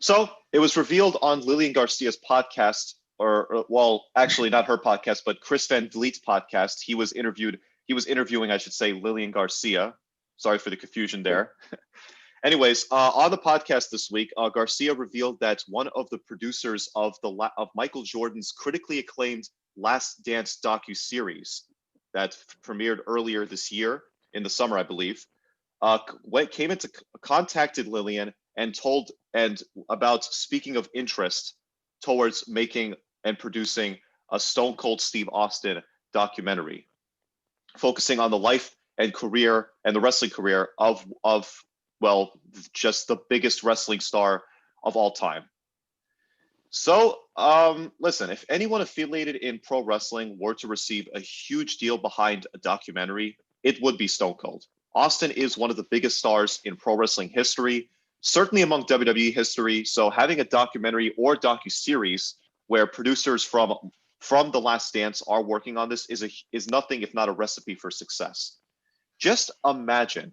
So it was revealed on Lilian Garcia's podcast, or well, actually not her podcast, but Chris Van Vliet's podcast. He was interviewing, I should say, Lilian Garcia. Sorry for the confusion there. Anyways, on the podcast this week, Garcia revealed that one of the producers of Michael Jordan's critically acclaimed Last Dance docuseries that premiered earlier this year in the summer, I believe, contacted Lilian and about speaking of interest towards making and producing a Stone Cold Steve Austin documentary, focusing on the life and career and the wrestling career of just the biggest wrestling star of all time. So, listen, if anyone affiliated in pro wrestling were to receive a huge deal behind a documentary, it would be Stone Cold. Austin is one of the biggest stars in pro wrestling history, certainly among WWE history. So having a documentary or docuseries where producers from The Last Dance are working on this is nothing if not a recipe for success. Just imagine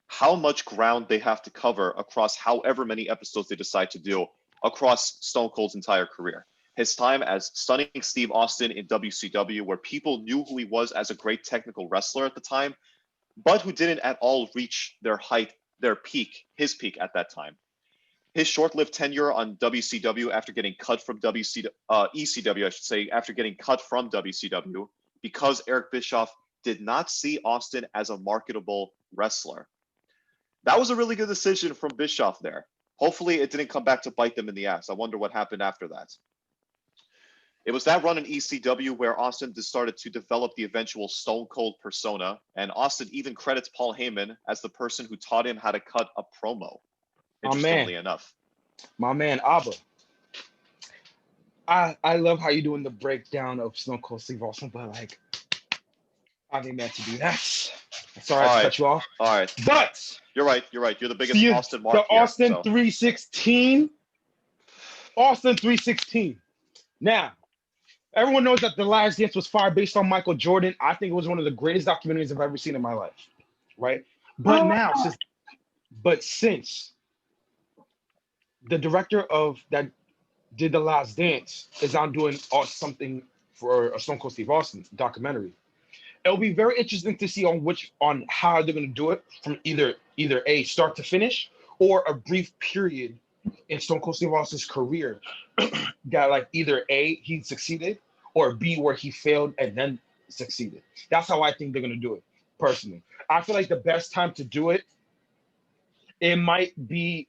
how much ground they have to cover across however many episodes they decide to do across Stone Cold's entire career. His time as stunning Steve Austin in WCW, where people knew who he was as a great technical wrestler at the time, but who didn't at all reach his peak at that time. His short-lived tenure on WCW after getting cut from ECW, I should say, after getting cut from WCW, because Eric Bischoff did not see Austin as a marketable wrestler. That was a really good decision from Bischoff there. Hopefully it didn't come back to bite them in the ass. I wonder what happened after that. It was that run in ECW where Austin started to develop the eventual Stone Cold persona, and Austin even credits Paul Heyman as the person who taught him how to cut a promo, interestingly enough. My man, Abba. I love how you're doing the breakdown of Stone Cold Steve Austin, but like, I didn't meant to do that. Sorry to cut you off. All right. But you're right. You're the biggest Austin mark the here, Austin 316. Austin 316. Now, everyone knows that The Last Dance was fired based on Michael Jordan. I think it was one of the greatest documentaries I've ever seen in my life. Right? But since the director of that did The Last Dance is on doing something for a Stone Cold Steve Austin documentary, it'll be very interesting to see on how they're going to do it from either a start to finish or a brief period in Stone Cold Steve Austin's career that like either A, he succeeded, or B, where he failed and then succeeded. That's how I think they're going to do it, personally. I feel like the best time to do it, it might be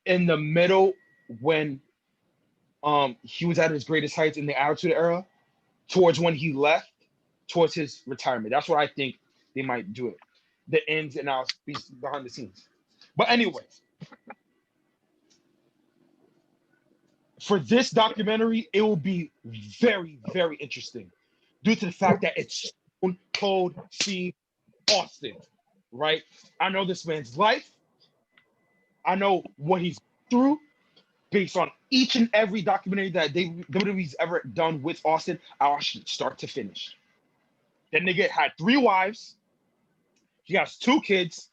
in the middle when he was at his greatest heights in the Attitude Era, towards when he left, towards his retirement. That's where I think they might do it. The ins and outs behind the scenes. But anyway, for this documentary, it will be very, very interesting due to the fact that it's Stone Cold Steve Austin, right? I know this man's life. I know what he's through based on each and every documentary that WWE's ever done with Austin. I watched it start to finish. That nigga had 3 wives. He has 2 kids,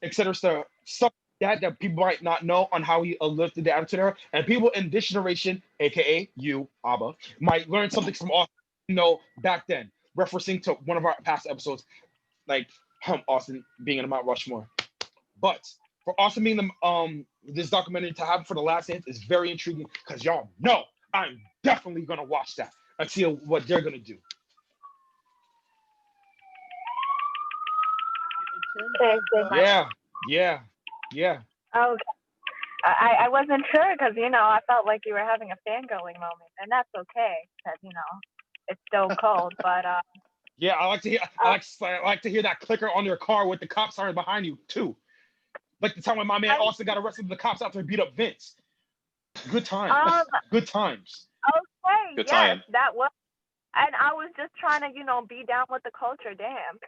etc. So stuff like that people might not know on how he lived through the Attitude Era. And people in this generation, aka you, Abba, might learn something from Austin, back then, referencing to one of our past episodes, like Austin being in the Mount Rushmore. But for Austin being this documentary to happen for The Last Dance is very intriguing because y'all know I'm definitely gonna watch that and see what they're gonna do. Yeah. Oh, I wasn't sure because I felt like you were having a fangirling moment, and that's okay because it's Stone Cold. But yeah, I like to hear I like to hear that clicker on your car with the cop siren behind you too. Like the time when my man Austin got arrested with the cops after he beat up Vince. Good times. Good times. Okay. Good yes, time. that was. And I was just trying to, be down with the culture. Damn.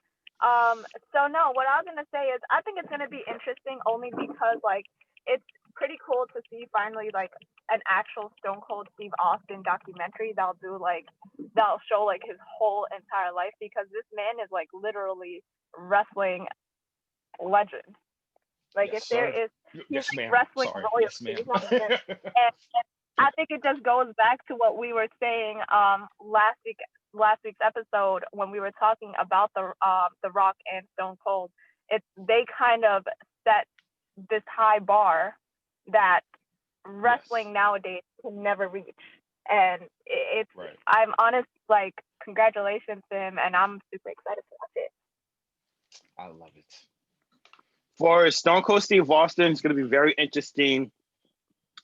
So no, what I was gonna say is I think it's gonna be interesting only because like it's pretty cool to see finally like an actual Stone Cold Steve Austin documentary that'll show like his whole entire life because this man is like literally wrestling legend. Like yes, if there sir. is Yes, ma'am. wrestling Sorry. royalty. Yes, ma'am. And I think it just goes back to what we were saying last week's episode when we were talking about the Rock and Stone Cold. They kind of set this high bar that wrestling nowadays can never reach, and it's Right. I'm honest, like, congratulations to him, and I'm super excited to watch it. I love it. For Stone Cold Steve Austin, it's going to be very interesting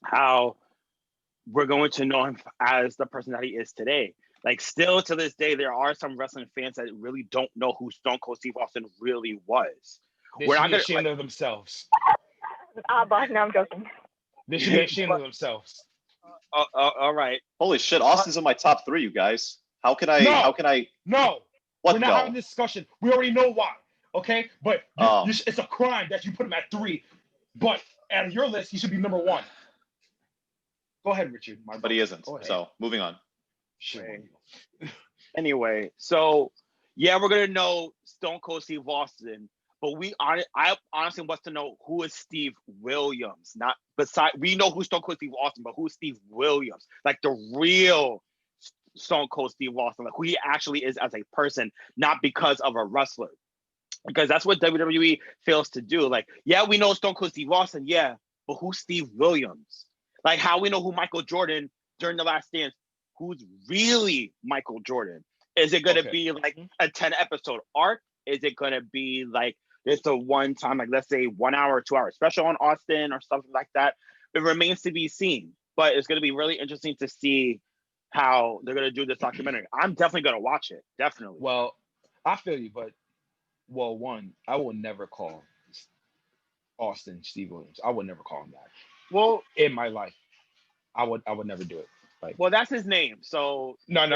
how we're going to know him as the person that he is today. Like, still to this day, there are some wrestling fans that really don't know who Stone Cold Steve Austin really was. They We're should not be gonna, ashamed of themselves. But no, I'm joking. They should be ashamed of themselves. all right. Holy shit, Austin's in my top 3, you guys. How can I? No. How can I? No, What? we're not having this discussion. We already know why. Okay, but it's a crime that you put him at 3. But out of your list, he should be number 1. Go ahead, Richard. But he isn't. So moving on. Sure. Anyway, so yeah, we're gonna know Stone Cold Steve Austin, but I honestly want to know who is Steve Williams. Not beside, we know who Stone Cold Steve Austin, but who is Steve Williams? Like the real Stone Cold Steve Austin, like who he actually is as a person, not because of a wrestler. Because that's what WWE fails to do. Like, yeah, we know Stone Cold Steve Austin, yeah, but who's Steve Williams? Like how we know who Michael Jordan during The Last Dance, who's really Michael Jordan? Is it going to be like a 10 episode arc? Is it going to be like just a one time, like let's say 1 hour or 2 hour special on Austin or something like that? It remains to be seen, but it's going to be really interesting to see how they're going to do this documentary. I'm definitely going to watch it. Definitely. Well, I feel you, but one, I will never call Austin Steve Williams. I would never call him that. Well, in my life, I would never do it. Like, well, that's his name. So no. I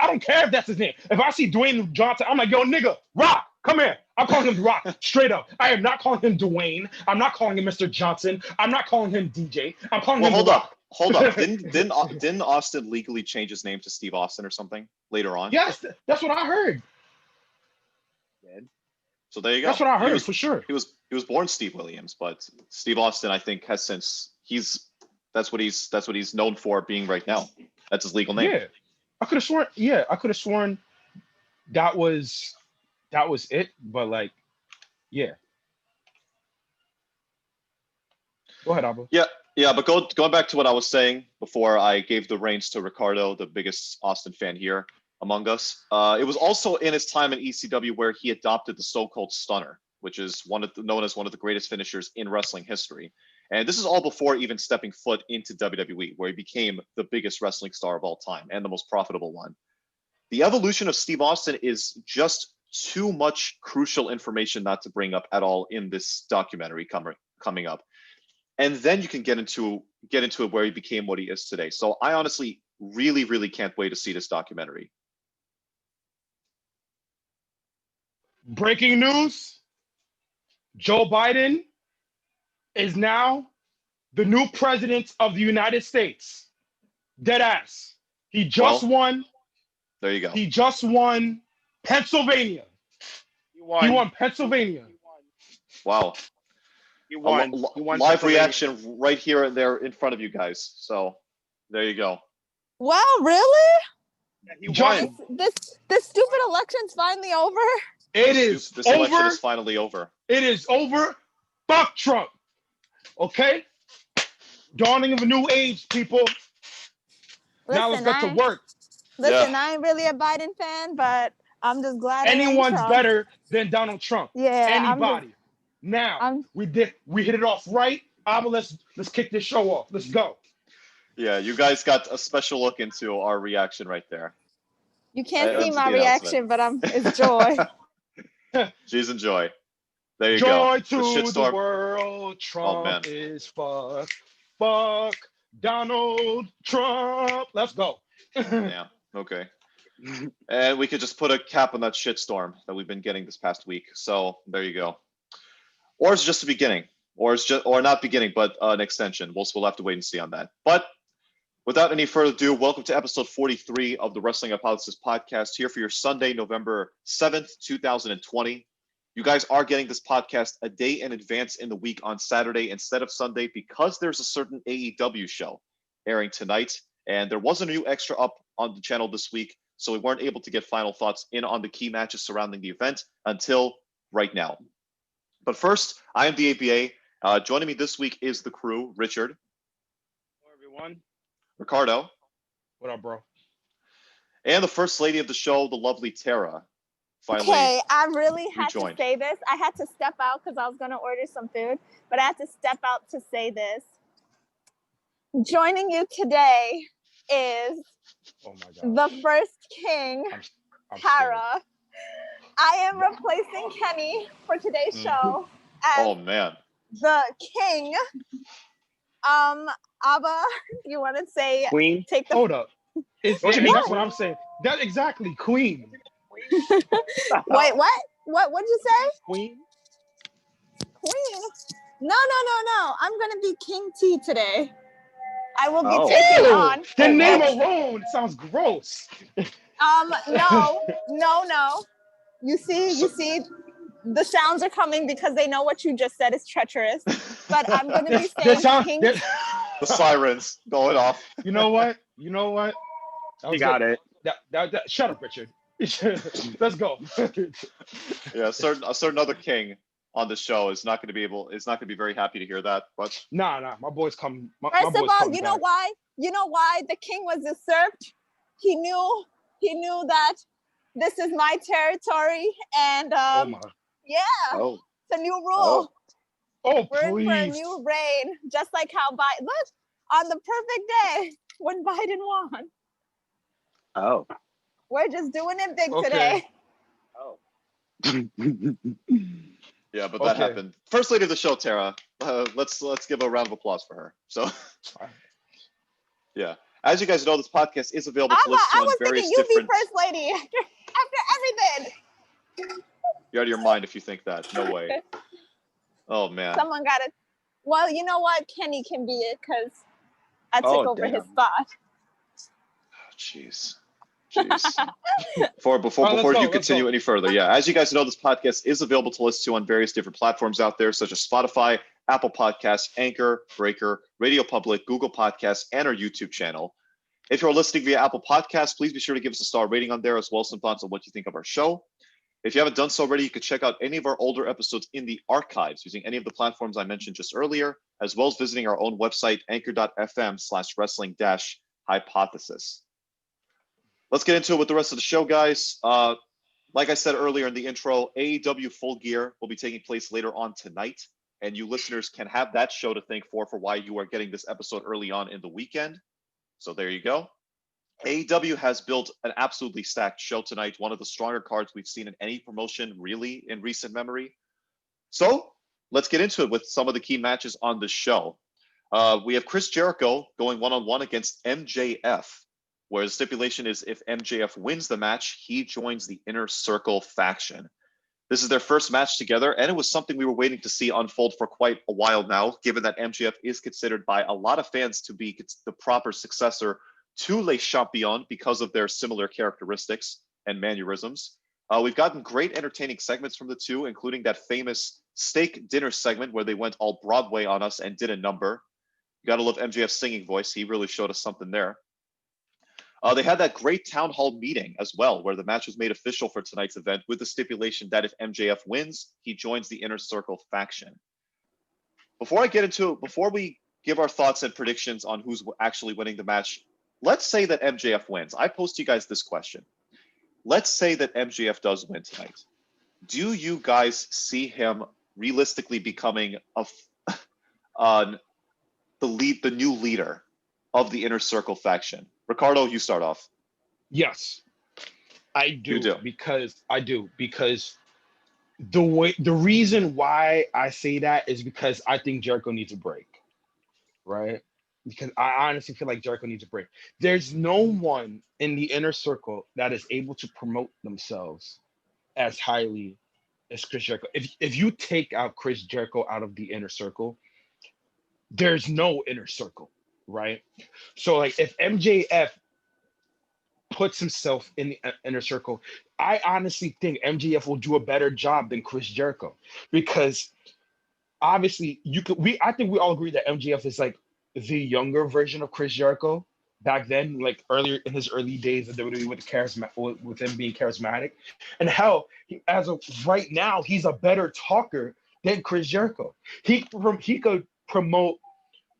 don't care if that's his name. If I see Dwayne Johnson, I'm like, yo, nigga, Rock, come here. I'm calling him Rock, straight up. I am not calling him Dwayne. I'm not calling him Mr. Johnson. I'm not calling him DJ. I'm calling him Rock. Hold up. Didn't Austin legally change his name to Steve Austin or something later on? Yes, that's what I heard. So there you go. That's what I heard for sure. He was born Steve Williams, but Steve Austin, I think, has since that's what he's known for being right now. That's his legal name. Yeah, I could have sworn that was it. But like, yeah. Go ahead, Abba. Yeah, but going back to what I was saying before I gave the reins to Ricardo, the biggest Austin fan here among us. It was also in his time in ECW where he adopted the Stone Cold Stunner, which is known as one of the greatest finishers in wrestling history. And this is all before even stepping foot into WWE, where he became the biggest wrestling star of all time and the most profitable one. The evolution of Steve Austin is just too much crucial information not to bring up at all in this documentary coming up. And then you can get into it where he became what he is today. So I honestly really, really can't wait to see this documentary. Breaking news: Joe Biden is now the new president of the United States. Dead ass. He just won. There you go. He just won Pennsylvania. He won Pennsylvania. Wow. He won Live reaction right here and there in front of you guys. So there you go. Wow, really? Yeah, he won. This stupid election's finally over? This over. election is finally over. It is over. Fuck Trump. Okay? Dawning of a new age, people. Now let's get to work. Listen, I ain't really a Biden fan, but I'm just glad anyone's better than Donald Trump. Yeah. Anybody. We hit it off right. Let's kick this show off. Let's go. Yeah, you guys got a special look into our reaction right there. You can't see my reaction, but it's joy. She's in joy. There you joy go. To the world. Trump is fuck. Fuck Donald Trump. Let's go. Yeah. Okay. And we could just put a cap on that shitstorm that we've been getting this past week. So there you go. Or it's just the beginning, or not beginning, but an extension. We'll have to wait and see on that. But without any further ado, welcome to episode 43 of the Wrestling Hypothesis podcast, here for your Sunday, November 7th, 2020. You guys are getting this podcast a day in advance in the week on Saturday instead of Sunday because there's a certain AEW show airing tonight. And there wasn't a new extra up on the channel this week, so we weren't able to get final thoughts in on the key matches surrounding the event until right now. But first, I am the ABA. Joining me this week is the crew, Richard. Hello, everyone. Ricardo. What up, bro? And the first lady of the show, the lovely Tara. Finally, Okay, I really had rejoined. to say this. I had to step out because I was going to order some food, but I had to step out to say this. Joining you today is Oh my God. the first king, I'm Tara. I am replacing Kenny for today's show as Oh man. the king. Abba, you want to say Queen. take the Hold up. Don't you That's what I'm saying. That exactly, Queen. Wait, what? What'd you say? Queen. Queen? No. I'm gonna be King T today. I will be Oh. taking Ew, on. the name wow. alone sounds gross. No. You see, the sounds are coming because they know what you just said is treacherous. But I'm gonna be saying King. The sirens going off. You know what? That You was got good. it. Shut up, Richard. Let's go. Yeah, a certain other king on the show is not going to be very happy to hear that. But Nah, my boys come. My First boys of all, come you know back. why? You know why the king was usurped? He knew that this is my territory, and Oh my. oh, it's a new rule. Oh We're in for a please. new reign, just like how Biden. Look, on the perfect day when Biden won. Oh. We're just doing it big Okay. today. Oh. yeah, but that Okay. happened. First lady of the show, Tara. Let's give a round of applause for her. So, yeah. As you guys know, this podcast is available to listen to I on was various thinking you'd be different. first lady after everything. You're out of your mind if you think that. No way. Oh man. Someone got it. Well, you know what? Kenny can be it because I took Oh, over his damn. spot. Jeez. Before Let's you go. continue any further, yeah. As you guys know, this podcast is available to listen to on various different platforms out there, such as Spotify, Apple Podcasts, Anchor, Breaker, Radio Public, Google Podcasts, and our YouTube channel. If you're listening via Apple Podcasts, please be sure to give us a star rating on there, as well as some thoughts on what you think of our show. If you haven't done so already, you can check out any of our older episodes in the archives using any of the platforms I mentioned just earlier, as well as visiting our own website, anchor.fm/wrestling-hypothesis. Let's get into it with the rest of the show, guys. Like I said earlier in the intro, AEW Full Gear will be taking place later on tonight, and you listeners can have that show to thank for why you are getting this episode early on in the weekend. So there you go. AEW has built an absolutely stacked show tonight, one of the stronger cards we've seen in any promotion really in recent memory. So let's get into it with some of the key matches on the show. We have Chris Jericho going one-on-one against MJF, where the stipulation is if MJF wins the match, he joins the Inner Circle faction. This is their first match together, and it was something we were waiting to see unfold for quite a while now, given that MJF is considered by a lot of fans to be the proper successor to Le Champion because of their similar characteristics and mannerisms. We've gotten great entertaining segments from the two, including that famous steak dinner segment where they went all Broadway on us and did a number. You gotta love MJF's singing voice. He really showed us something there. They had that great town hall meeting as well, where the match was made official for tonight's event with the stipulation that if MJF wins, he joins the Inner Circle faction. Before we give our thoughts and predictions on who's actually winning the match, let's say that MJF wins. I posed to you guys this question. Let's say that MJF does win tonight. Do you guys see him realistically becoming the new leader of the Inner Circle faction? Ricardo, you start off. Yes, I do. You do. Because the reason why I say that is because I think Jericho needs a break, right? Because I honestly feel like Jericho needs a break. There's no one in the Inner Circle that is able to promote themselves as highly as Chris Jericho. If you take out Chris Jericho out of the Inner Circle, there's no Inner Circle, right? So like if MJF puts himself in the inner circle. I honestly think MJF will do a better job than Chris Jericho, because obviously I think we all agree that MJF is like the younger version of Chris Jericho back then, like earlier in his early days of WWE with him being charismatic. And hell, as of right now, he's a better talker than Chris Jericho. He could promote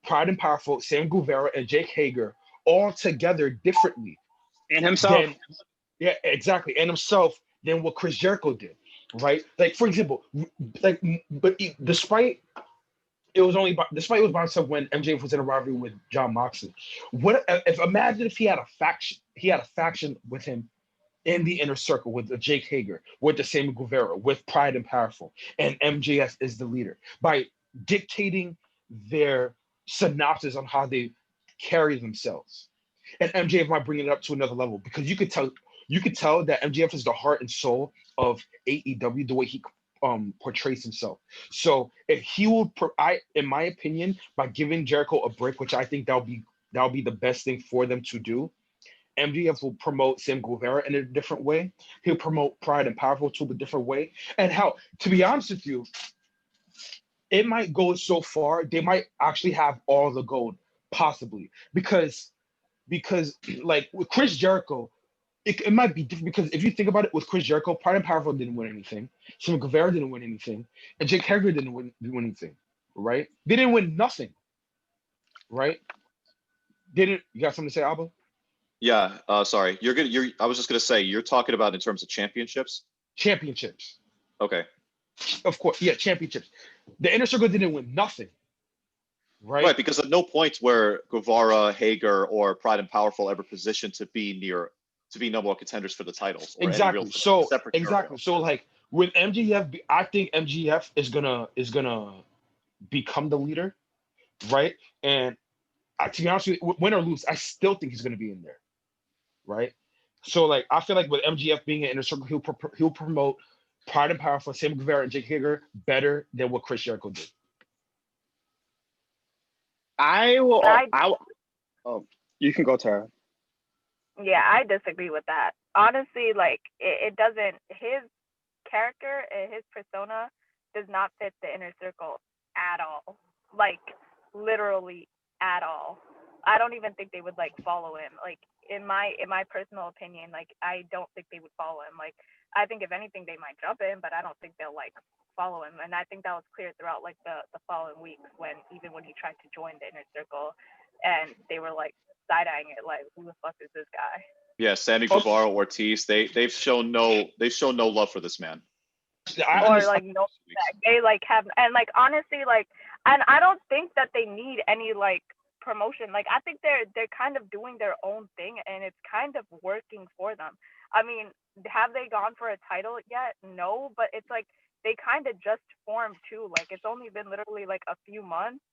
Pride and Powerful, Sam Guevara, and Jake Hager all together differently. And himself. Yeah, exactly. And himself than what Chris Jericho did, right? Like, for example, despite it was by himself when MJF was in a rivalry with John Moxley. Imagine if he had a faction with him in the inner circle with the Jake Hager, with the Sammy Guevara, with Pride and Powerful, and MJF is the leader by dictating their synopsis on how they carry themselves. And MJF might bring it up to another level, because you could tell that MJF is the heart and soul of AEW, the way he portrays himself. So if he will, in my opinion, by giving Jericho a break, which I think that'll be the best thing for them to do, MJF will promote Sam Guevara in a different way. He'll promote Pride and Powerful to a different way. And how, to be honest with you, it might go so far, they might actually have all the gold, possibly. Because like with Chris Jericho, it might be different, because if you think about it, with Chris Jericho, Pride and Powerful didn't win anything. Sam Guevara didn't win anything. And Jake Hager didn't win anything, right? They didn't win nothing, right? You got something to say, Abba? Yeah, sorry. I was just gonna say, you're talking about in terms of championships? Championships. Okay. Of course, yeah, championships. The Inner Circle didn't win nothing, right? Right, because at no point were Guevara, Hager, or Pride and Powerful ever positioned to be number one contenders for the titles. Or Exactly. Any real separate scenario. So like with MJF, I think MJF is gonna become the leader, right? And to be honest with you, win or lose, I still think he's gonna be in there, right? So like I feel like with MJF being in Inner Circle, he'll promote Pride and Powerful, Sam Guevara, and Jake Hager better than what Chris Jericho did. You can go, Tara. Yeah, I disagree with that. Honestly, like it doesn't. His character and his persona does not fit the Inner Circle at all. Like literally at all. I don't even think they would like follow him. Like in my personal opinion, like I don't think they would follow him. Like I think if anything they might jump in, but I don't think they'll like follow him. And I think that was clear throughout like the following weeks when he tried to join the Inner Circle, and they were like side-eyeing it like, who the fuck is this guy? Yeah, Sammy Guevara, Ortiz, they've shown no love for this man. Or like no respect. They like have, and like honestly, like, and I don't think that they need any like promotion. Like I think they're kind of doing their own thing, and it's kind of working for them. I mean, have they gone for a title yet? No, but it's like they kind of just formed too. Like it's only been literally like a few months,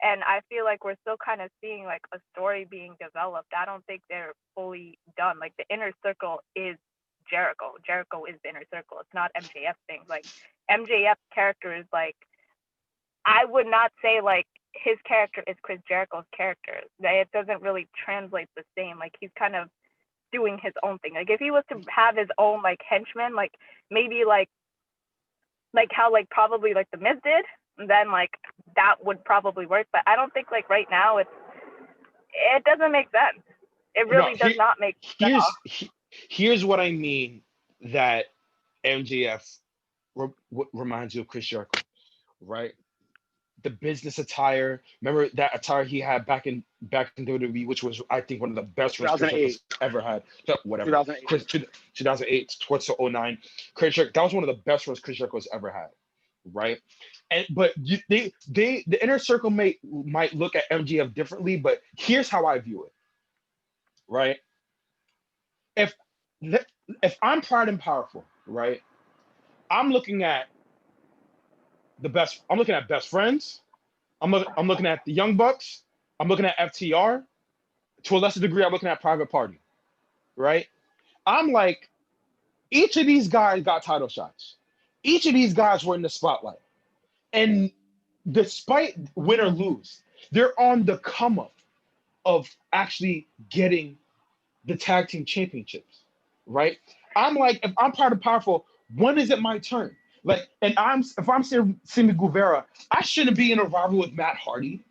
and I feel like we're still kind of seeing like a story being developed. I don't think they're fully done. Like the Inner Circle is Jericho. Jericho is the Inner Circle. It's not MJF thing. Like MJF's character is like, I would not say like his character is Chris Jericho's character. It doesn't really translate the same. Like he's kind of doing his own thing. Like if he was to have his own like henchmen, like maybe like how like probably like the Miz did, then like that would probably work. But I don't think like right now it doesn't make sense. It really does not make sense. Here's what I mean that MJF reminds you of Chris Jericho, right? The business attire. Remember that attire he had back in WWE, which was I think one of the best Chris Jericho ever had. Whatever. 2008 towards 2009. Chris Jericho, that was one of the best ones Chris Jericho's ever had, right? But the Inner Circle might look at MJF differently, but here's how I view it, right? If I'm Pride and Powerful, right, I'm looking at the best. I'm looking at Best Friends. I'm looking at the Young Bucks. I'm looking at FTR. To a lesser degree, I'm looking at Private Party, right? I'm like, each of these guys got title shots. Each of these guys were in the spotlight, and despite win or lose, they're on the come up of actually getting the tag team championships, right? I'm like, if I'm part of Powerful, when is it my turn? Like, and if I'm Sammy Guevara, I shouldn't be in a rivalry with Matt Hardy.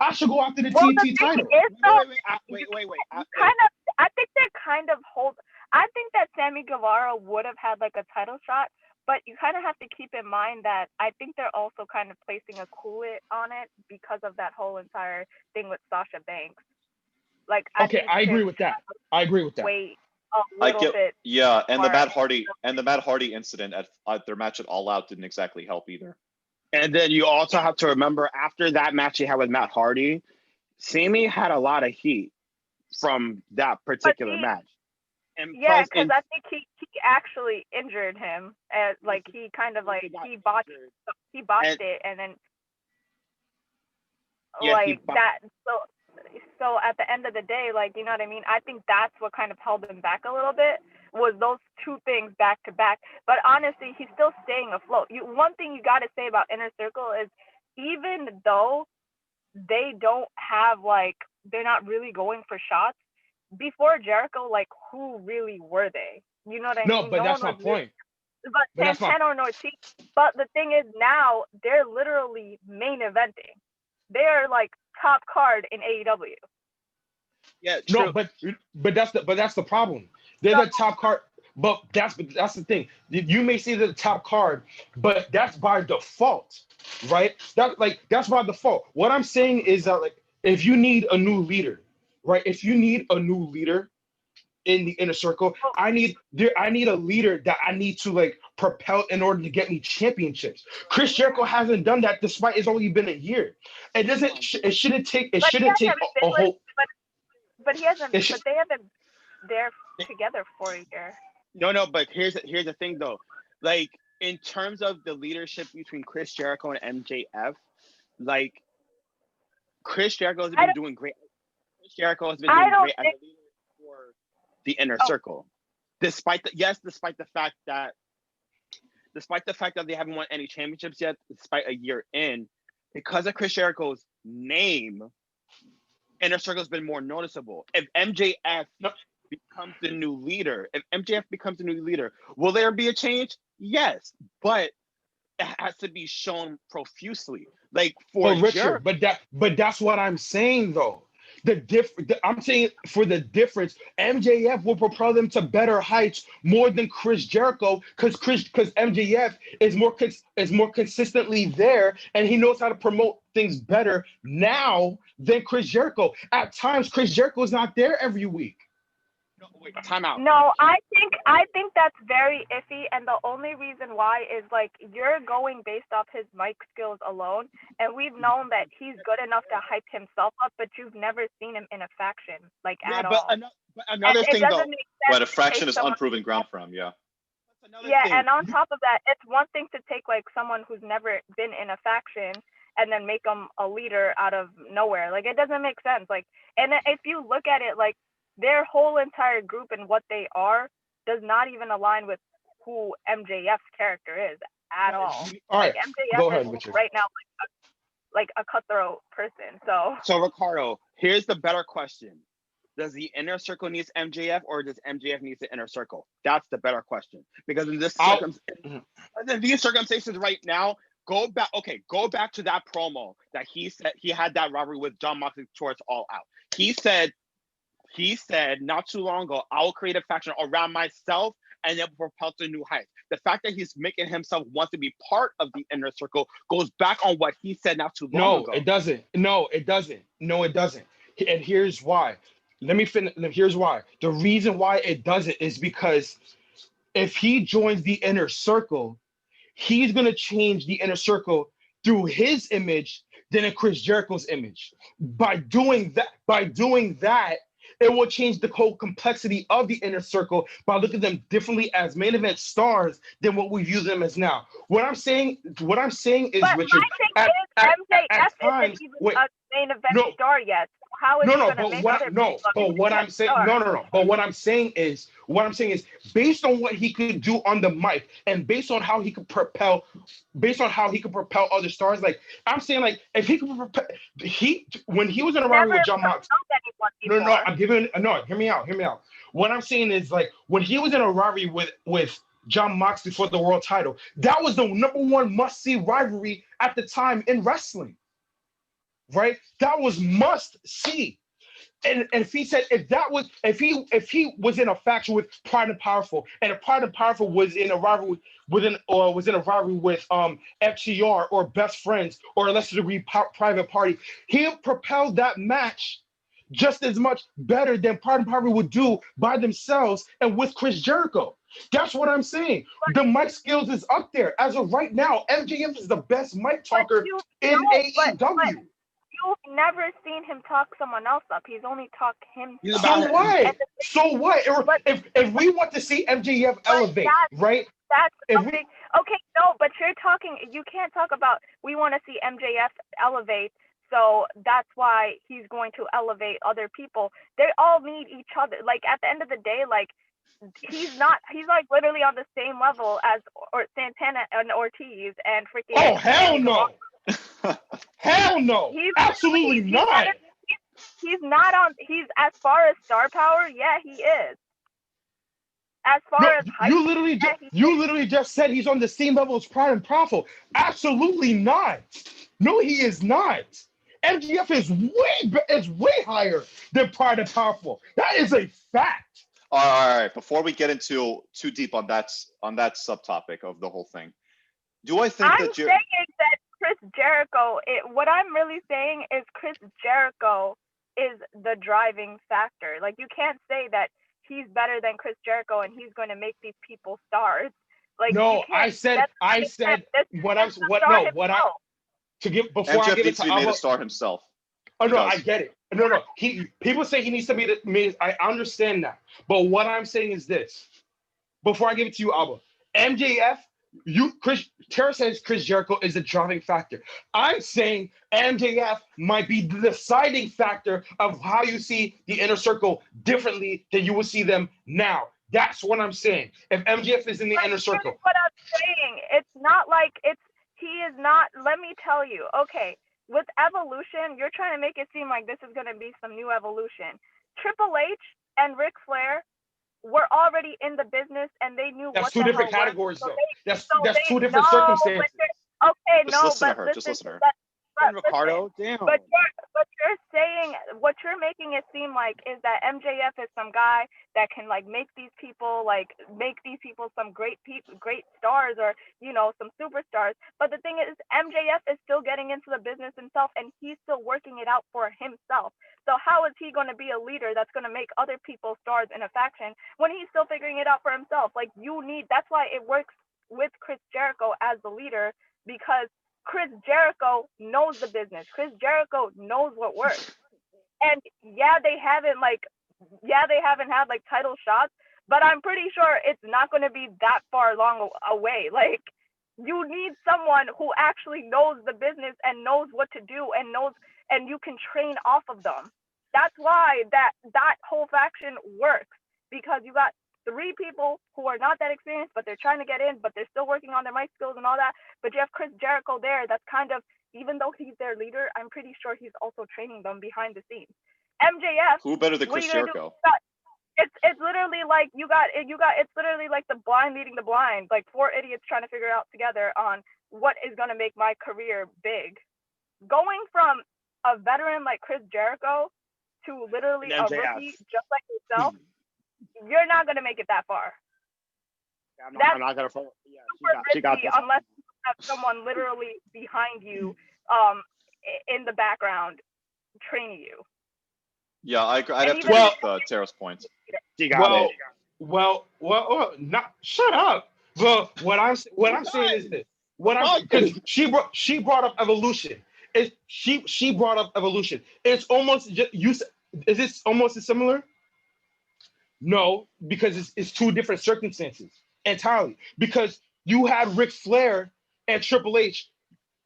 I should go after the TNT title. Wait. I think they're kind of I think that Sammy Guevara would have had like a title shot, but you kind of have to keep in mind that I think they're also kind of placing a cool-it on it because of that whole entire thing with Sasha Banks. Like, I agree with that. Wait a little bit. Yeah, and the Matt Hardy incident at their match at All Out didn't exactly help either. And then you also have to remember, after that match he had with Matt Hardy, Sammy had a lot of heat from that particular match. And yeah, because I think he actually injured him. Like, he kind of like he botched it, and then that. So at the end of the day, like, you know what I mean? I think that's what kind of held him back a little bit, was those two things back to back. But honestly, he's still staying afloat. One thing you got to say about Inner Circle is, even though they don't have, like, they're not really going for shots, before Jericho, like, who really were they? You know what I mean? No, but that's my point. But Santana and Ortiz. But the thing is, now they're literally main eventing. They're like top card in AEW. Yeah, true. No, but that's the problem. They're the top card, but that's the thing. You may say they're the top card, but that's by default, right? That's by default. What I'm saying is that, like, if you need a new leader, right? If you need a new leader in the Inner Circle, I need a leader that I need to, like, propel in order to get me championships. Chris Jericho hasn't done that despite it's only been a year. It shouldn't take a whole. But he hasn't. But they haven't there together for a year. No. But here's the thing though. Like, in terms of the leadership between Chris Jericho and MJF, like, Chris Jericho has been doing great. Chris Jericho has been doing great as a leader for the Inner Circle, despite the fact that they haven't won any championships yet, despite a year in, because of Chris Jericho's name, Inner Circle has been more noticeable. If MJF becomes the new leader, will there be a change? Yes, but it has to be shown profusely. Like, for Richard, but that's what I'm saying though. I'm saying for the difference, MJF will propel them to better heights more than Chris Jericho, because MJF is more consistently there, and he knows how to promote things better now than Chris Jericho. At times, Chris Jericho is not there every week. No, wait, time out. No, I think that's very iffy, and the only reason why is, like, you're going based off his mic skills alone, and we've known that he's good enough to hype himself up, but you've never seen him in a faction, like, at all. But another thing though, but a faction is unproven ground for him. Yeah. And on top of that, it's one thing to take, like, someone who's never been in a faction and then make them a leader out of nowhere. Like, it doesn't make sense. Like, and if you look at it, like, their whole entire group and what they are does not even align with who MJF's character is at all. All right, like, MJF go ahead, is Richard. right now like a cutthroat person. So Ricardo, here's the better question: does the Inner Circle need MJF, or does MJF need the Inner Circle? That's the better question, because in these circumstances right now, go back to that promo that he said he had that rivalry with Jon Moxley towards All Out. He said not too long ago, I will create a faction around myself and then propel to new heights. The fact that he's making himself want to be part of the Inner Circle goes back on what he said not too long ago. It doesn't. No, it doesn't. And here's why. Let me finish. Here's why. The reason why it doesn't is because if he joins the Inner Circle, he's going to change the Inner Circle through his image than in Chris Jericho's image. By doing that, it will change the whole complexity of the Inner Circle by looking at them differently as main event stars than what we view them as now. What I'm saying is, but Richard, MJF isn't even a main event star yet. How is he going to make other people? But what I'm saying, But what I'm saying is, based on what he could do on the mic, and based on how he could propel other stars. Like, I'm saying, like, if he could propel, when he was in a rivalry with Jon Moxley, No, I'm giving no. Hear me out. What I'm saying is like when he was in a rivalry with John Moxley for the world title, that was the #1 must-see rivalry at the time in wrestling. Right? That was must see. And if he said if he was in a faction with Pride and Powerful, and if Pride and Powerful was in a rivalry with FTR or Best Friends or a lesser degree Private Party, he propelled that match just as much better than Pride and Powerful would do by themselves and with Chris Jericho. That's what I'm saying. The mic skills is up there. As of right now, MJF is the best mic talker in AEW. You've never seen him talk someone else up. He's only talked him. So what? If we want to see MJF elevate, right? Okay, no, but you can't talk about we want to see MJF elevate, so that's why he's going to elevate other people. They all need each other. Like at the end of the day, like he's like literally on the same level as Santana and Ortiz and freaking. Oh, hell no. Hell no. Absolutely not. He's not on. He's as far as star power. Yeah, he is. As far as height, you literally just said he's on the same level as Pride and Powerful. Absolutely not. No, he is not. MJF is way higher than Pride and Powerful. That is a fact. All right. Before we get into too deep on that subtopic of the whole thing, do I think I'm saying that Chris Jericho, what I'm really saying is Chris Jericho is the driving factor. Like, you can't say that he's better than Chris Jericho and he's going to make these people stars. Like, no, I said before I give it to made a star himself. Oh no, I get it. No. People say he needs to be made. I understand that, but what I'm saying is this: before I give it to you, Abba, MJF. Tara says Chris Jericho is the driving factor. I'm saying MJF might be the deciding factor of how you see the inner circle differently than you will see them now. That's what I'm saying. If MJF is in the inner circle. What I'm saying, it's not like he is not. Let me tell you. Okay, with Evolution, you're trying to make it seem like this is going to be some new evolution. Triple H and Ric Flair were already in the business and they knew that's what two the different hell categories was. though. That's two different circumstances. Just listen to her. Ricardo, damn. But you're saying what you're making it seem like is that MJF is some guy that can like make these people some great stars or some superstars. But the thing is, MJF is still getting into the business himself and he's still working it out for himself. So how is he going to be a leader that's going to make other people stars in a faction when he's still figuring it out for himself? Like that's why it works with Chris Jericho as the leader, because Chris Jericho knows the business. Chris Jericho knows what works. And they haven't had like title shots, but I'm pretty sure it's not going to be that far long away. Like, you need someone who actually knows the business and knows what to do and you can train off of them. That's why that whole faction works, because you got 3 people who are not that experienced, but they're trying to get in, but they're still working on their mic skills and all that. But you have Chris Jericho there. That's kind of, even though he's their leader, I'm pretty sure he's also training them behind the scenes. MJF. Who better than Chris Jericho? It's literally like it's literally like the blind leading the blind, like 4 idiots trying to figure out together on what is going to make my career big. Going from a veteran like Chris Jericho to literally a rookie just like yourself, you're not going to make it that far. I'm not going to follow. Yeah, she got this. Unless you have someone literally behind you in the background training you. Yeah, I'd have to agree with Tara's point. She got it. Well, not shut up. Well, what I'm saying is this. Because she brought up evolution. She brought up evolution. It's almost is it almost similar? No, because it's 2 different circumstances entirely. Because you had Ric Flair and Triple H.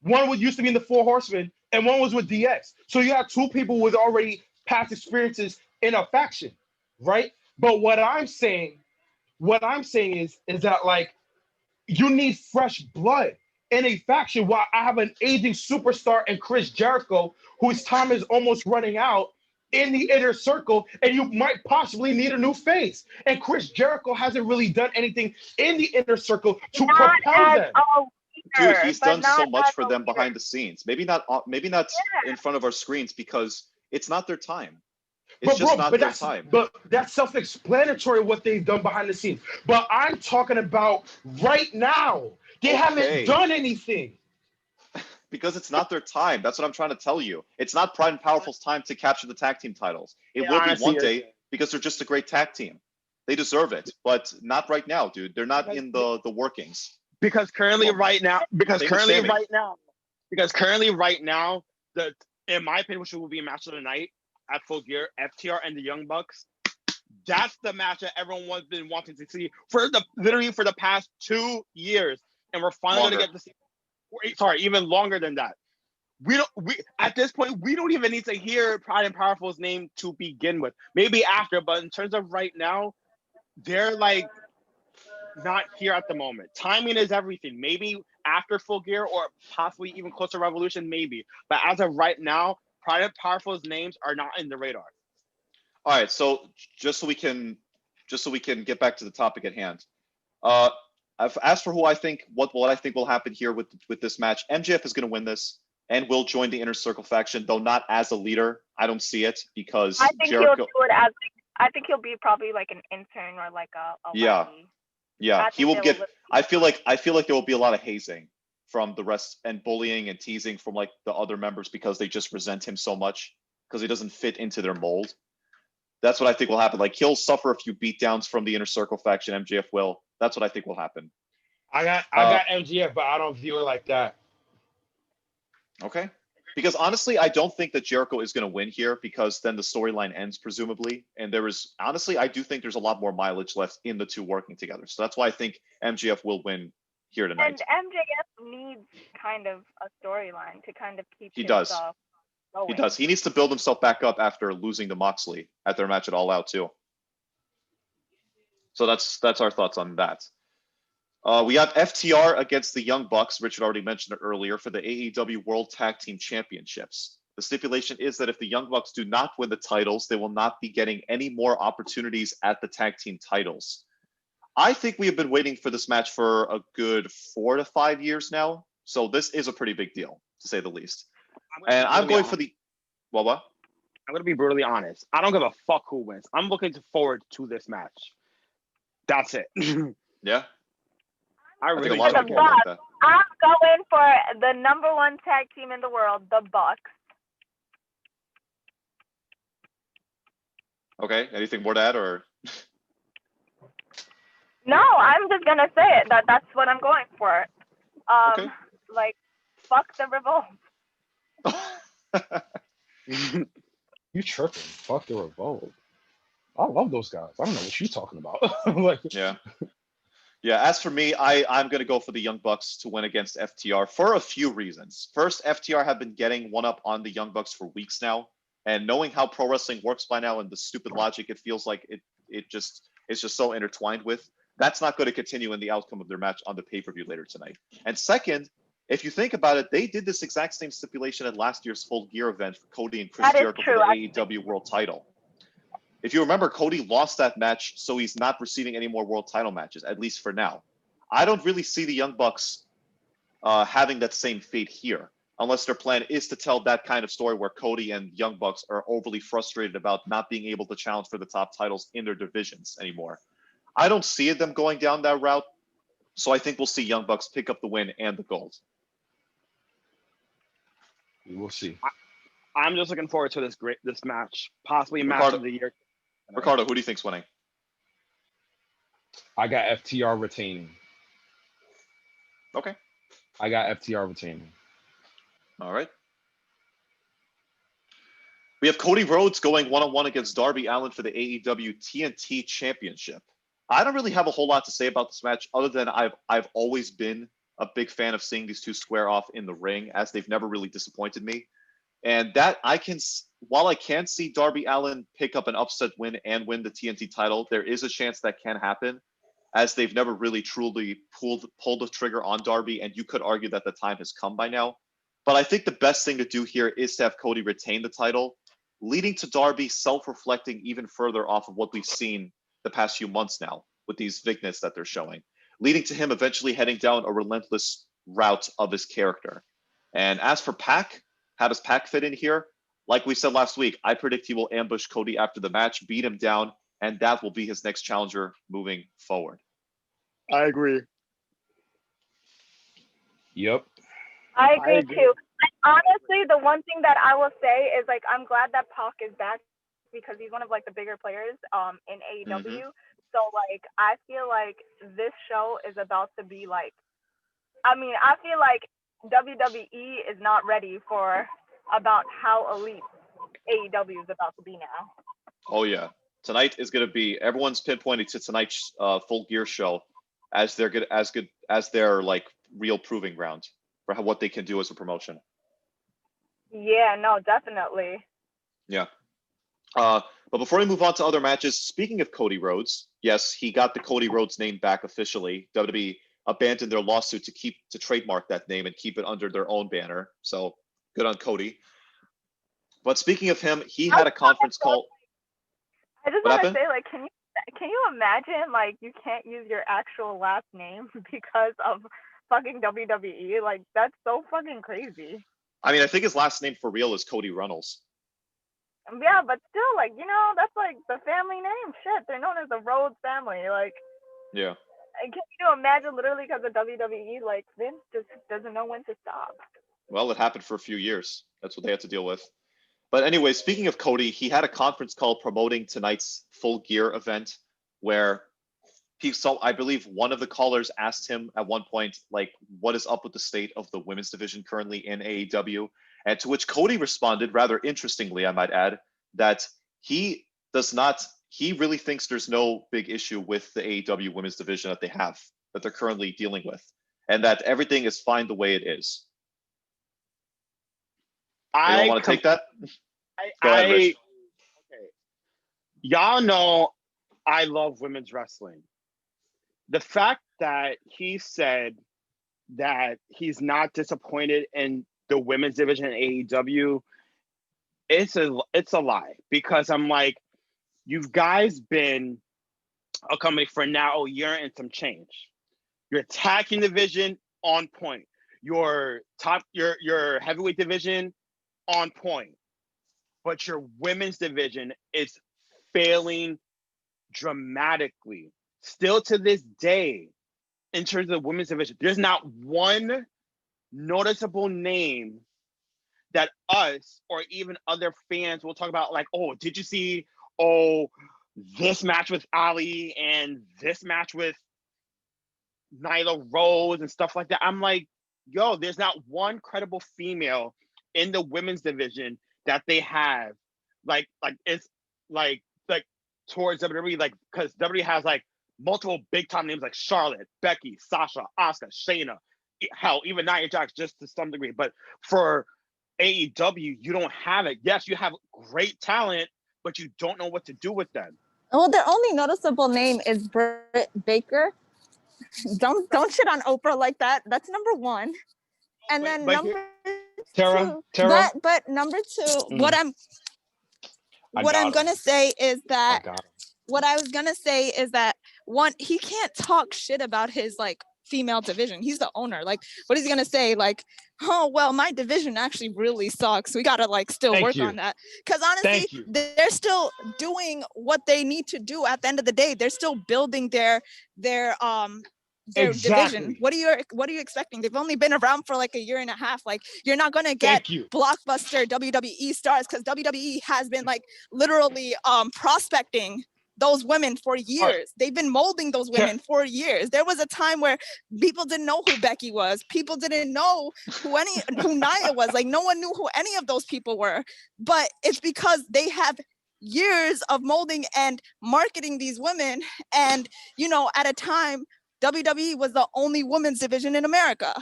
One used to be in the 4 Horsemen, and one was with DX. So you have 2 people with already past experiences in a faction, right? But what I'm saying is that like you need fresh blood in a faction. While I have an aging superstar and Chris Jericho, whose time is almost running out in the inner circle, and you might possibly need a new face. And Chris Jericho hasn't really done anything in the inner circle to propel them. Dude, he's done so much for them behind the scenes. Maybe not in front of our screens because it's not their time. It's just not their time. But that's self-explanatory what they've done behind the scenes. But I'm talking about right now. They haven't done anything. Because it's not their time. That's what I'm trying to tell you. It's not Pride and Powerful's time to capture the tag team titles. It will be one day because they're just a great tag team. They deserve it, but not right now, dude. They're not in the workings. Because currently right now, in my opinion, which will be a match of the night at Full Gear, FTR and the Young Bucks. That's the match that everyone's been wanting to see literally for the past 2 years, and we're finally going to get to see. Sorry, even longer than that. We at this point we don't even need to hear Pride and Powerful's name to begin with. Maybe after, but in terms of right now, they're like not here at the moment. Timing is everything. Maybe after Full Gear or possibly even closer to Revolution, maybe. But as of right now, Pride and Powerful's names are not in the radar. All right, so just so we can get back to the topic at hand. I've asked for who I think what I think will happen here with this match. MJF is going to win this and will join the Inner Circle faction, though not as a leader. I don't see it because I think Jericho. He'll do it as. I think he'll be probably like an intern or like a yeah. lady. Yeah, he will get. I feel like there will be a lot of hazing from the rest and bullying and teasing from like the other members because they just resent him so much because he doesn't fit into their mold. That's what I think will happen. Like he'll suffer a few beatdowns from the Inner Circle faction. MJF will. That's what I think will happen. I got MJF, but I don't view it like that. Okay. Because honestly, I don't think that Jericho is going to win here because then the storyline ends presumably. And I do think there's a lot more mileage left in the two working together. So that's why I think MJF will win here tonight. And MJF needs kind of a storyline to kind of keep He himself does. going. He does. He needs to build himself back up after losing to Moxley at their match at All Out too. So that's our thoughts on that. We have FTR against the Young Bucks. Richard already mentioned it earlier for the AEW World Tag Team Championships. The stipulation is that if the Young Bucks do not win the titles, they will not be getting any more opportunities at the tag team titles. I think we have been waiting for this match for a good 4 to 5 years now. So this is a pretty big deal, to say the least. And I'm going for the... What? I'm going to be brutally honest. I don't give a fuck who wins. I'm looking forward to this match. That's it. Yeah? I really think a lot of people like that. I'm going for the #1 tag team in the world, the Bucks. Okay. Anything more to add, or? No, I'm just gonna say it. That's what I'm going for. Okay. Like, fuck the Revolt. You tripping? Fuck the Revolt. I love those guys. I don't know what you're talking about. Like, yeah. Yeah, as for me, I'm going to go for the Young Bucks to win against FTR for a few reasons. First, FTR have been getting one up on the Young Bucks for weeks now. And knowing how pro wrestling works by now and the stupid logic it feels like it's just so intertwined with, that's not going to continue in the outcome of their match on the pay-per-view later tonight. And second, if you think about it, they did this exact same stipulation at last year's Full Gear event for Cody and Chris Jericho for the AEW World title. If you remember, Cody lost that match, so he's not receiving any more world title matches, at least for now. I don't really see the Young Bucks having that same fate here, unless their plan is to tell that kind of story where Cody and Young Bucks are overly frustrated about not being able to challenge for the top titles in their divisions anymore. I don't see them going down that route, so I think we'll see Young Bucks pick up the win and the gold. We'll see. I'm just looking forward to this match, possibly a match of the year. Ricardo, who do you think's winning? I got FTR retaining. Okay. I got FTR retaining. All right. We have Cody Rhodes going one-on-one against Darby Allin for the AEW TNT Championship. I don't really have a whole lot to say about this match other than I've always been a big fan of seeing these two square off in the ring, as they've never really disappointed me. And that while I can see Darby Allin pick up an upset win and win the TNT title, there is a chance that can happen, as they've never really truly pulled the trigger on Darby, and you could argue that the time has come by now. But I think the best thing to do here is to have Cody retain the title, leading to Darby self-reflecting even further off of what we've seen the past few months now with these vignettes that they're showing, leading to him eventually heading down a relentless route of his character. And as for Pac, how does Pac fit in here? Like we said last week, I predict he will ambush Cody after the match, beat him down, and that will be his next challenger moving forward. I agree. Yep. I agree too. And honestly, the one thing that I will say is like I'm glad that Pac is back because he's one of like the bigger players in AEW. So like I feel like this show is about to be like, I mean, I feel like WWE is not ready for about how elite AEW is about to be now. Oh yeah, tonight is going to be, everyone's pinpointing to tonight's Full Gear show as their good as their like real proving ground for what they can do as a promotion. Yeah, no, definitely. Yeah. But before we move on to other matches, speaking of Cody Rhodes, yes, he got the Cody Rhodes name back officially. WWE abandoned their lawsuit to trademark that name and keep it under their own banner. So good on Cody. But speaking of him, he had a conference call. I just want to say, like, can you imagine, like, you can't use your actual last name because of fucking WWE? Like, that's so fucking crazy. I mean, I think his last name for real is Cody Runnels. Yeah, but still, like, you know, that's like the family name. Shit, they're known as the Rhodes family. Like, yeah. And can you imagine, literally, because of WWE, like, Vince just doesn't know when to stop. Well, it happened for a few years. That's what they had to deal with. But anyway, speaking of Cody, he had a conference call promoting tonight's Full Gear event where I believe one of the callers asked him at one point, like, what is up with the state of the women's division currently in AEW? And to which Cody responded, rather interestingly, I might add, that he really thinks there's no big issue with the AEW women's division that they're currently dealing with, and that everything is fine the way it is. You don't want to take that? Go ahead, Rich. Okay. Y'all know I love women's wrestling. The fact that he said that he's not disappointed in the women's division in AEW, it's a lie, because I'm like, you guys been a company for now a year and some change. Your tag team division on point. Your heavyweight division on point. But your women's division is failing dramatically. Still to this day, in terms of the women's division, there's not one noticeable name that us or even other fans will talk about, like, oh, did you see, this match with Ali and this match with Nyla Rose and stuff like that. I'm like, yo, there's not one credible female in the women's division that they have, like it's like towards WWE, like, because WWE has like multiple big time names like Charlotte, Becky, Sasha, Asuka, Shayna, hell, even Nia Jax, just to some degree. But for AEW, you don't have it. Yes, you have great talent, but you don't know what to do with them. Well, their only noticeable name is Britt Baker. Don't shit on Oprah like that. That's number one. And then number Tara. But number two, what I'm gonna say is that one, he can't talk shit about his like female division. He's the owner. Like, what is he gonna say? Like, oh well, my division actually really sucks. We gotta like still work on that. Because honestly, they're still doing what they need to do. At the end of the day, they're still building their division. What are you expecting? They've only been around for like a year and a half. Like, you're not gonna get blockbuster WWE stars, because WWE has been like literally prospecting those women for years. They've been molding those women for years. There was a time where people didn't know who Becky was. People didn't know who Nia was. Like, no one knew who any of those people were. But it's because they have years of molding and marketing these women. And, you know, at a time, WWE was the only women's division in America.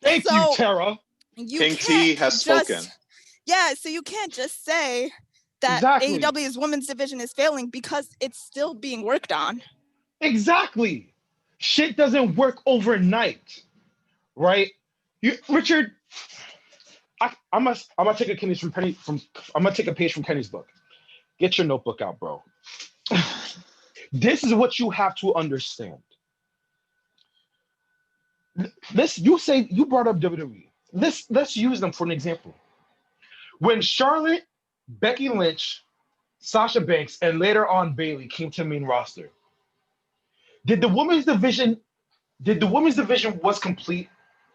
Thank you, Tara. King T has spoken. Yeah, so you can't just say that AEW's women's division is failing, because it's still being worked on. Exactly. Shit doesn't work overnight, right? Richard, I'm gonna take a page from Kenny's book. Get your notebook out, bro. This is what you have to understand. You brought up WWE. Let's use them for an example. When Charlotte, Becky Lynch, Sasha Banks, and later on Bayley came to the main roster, did the women's division was complete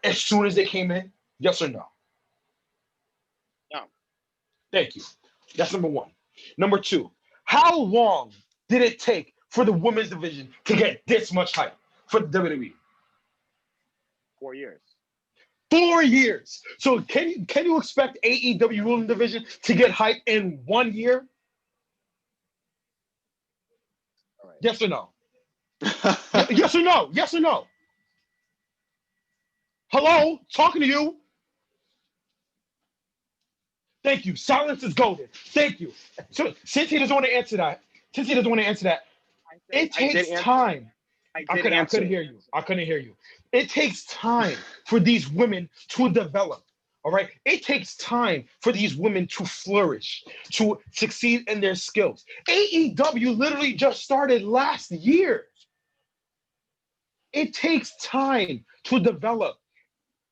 as soon as they came in? Yes or no? No. Thank you. That's number one. Number two, how long did it take for the women's division to get this much hype for the WWE? 4 years. 4 years. So can you expect AEW Women's Division to get hype in 1 year? All right. Yes or no? Yes or no? Yes or no? Hello? Talking to you? Thank you. Silence is golden. Thank you. So since he doesn't want to answer that, it takes time. I couldn't hear you. It takes time for these women to develop. All right. It takes time for these women to flourish, to succeed in their skills. AEW literally just started last year. It takes time to develop.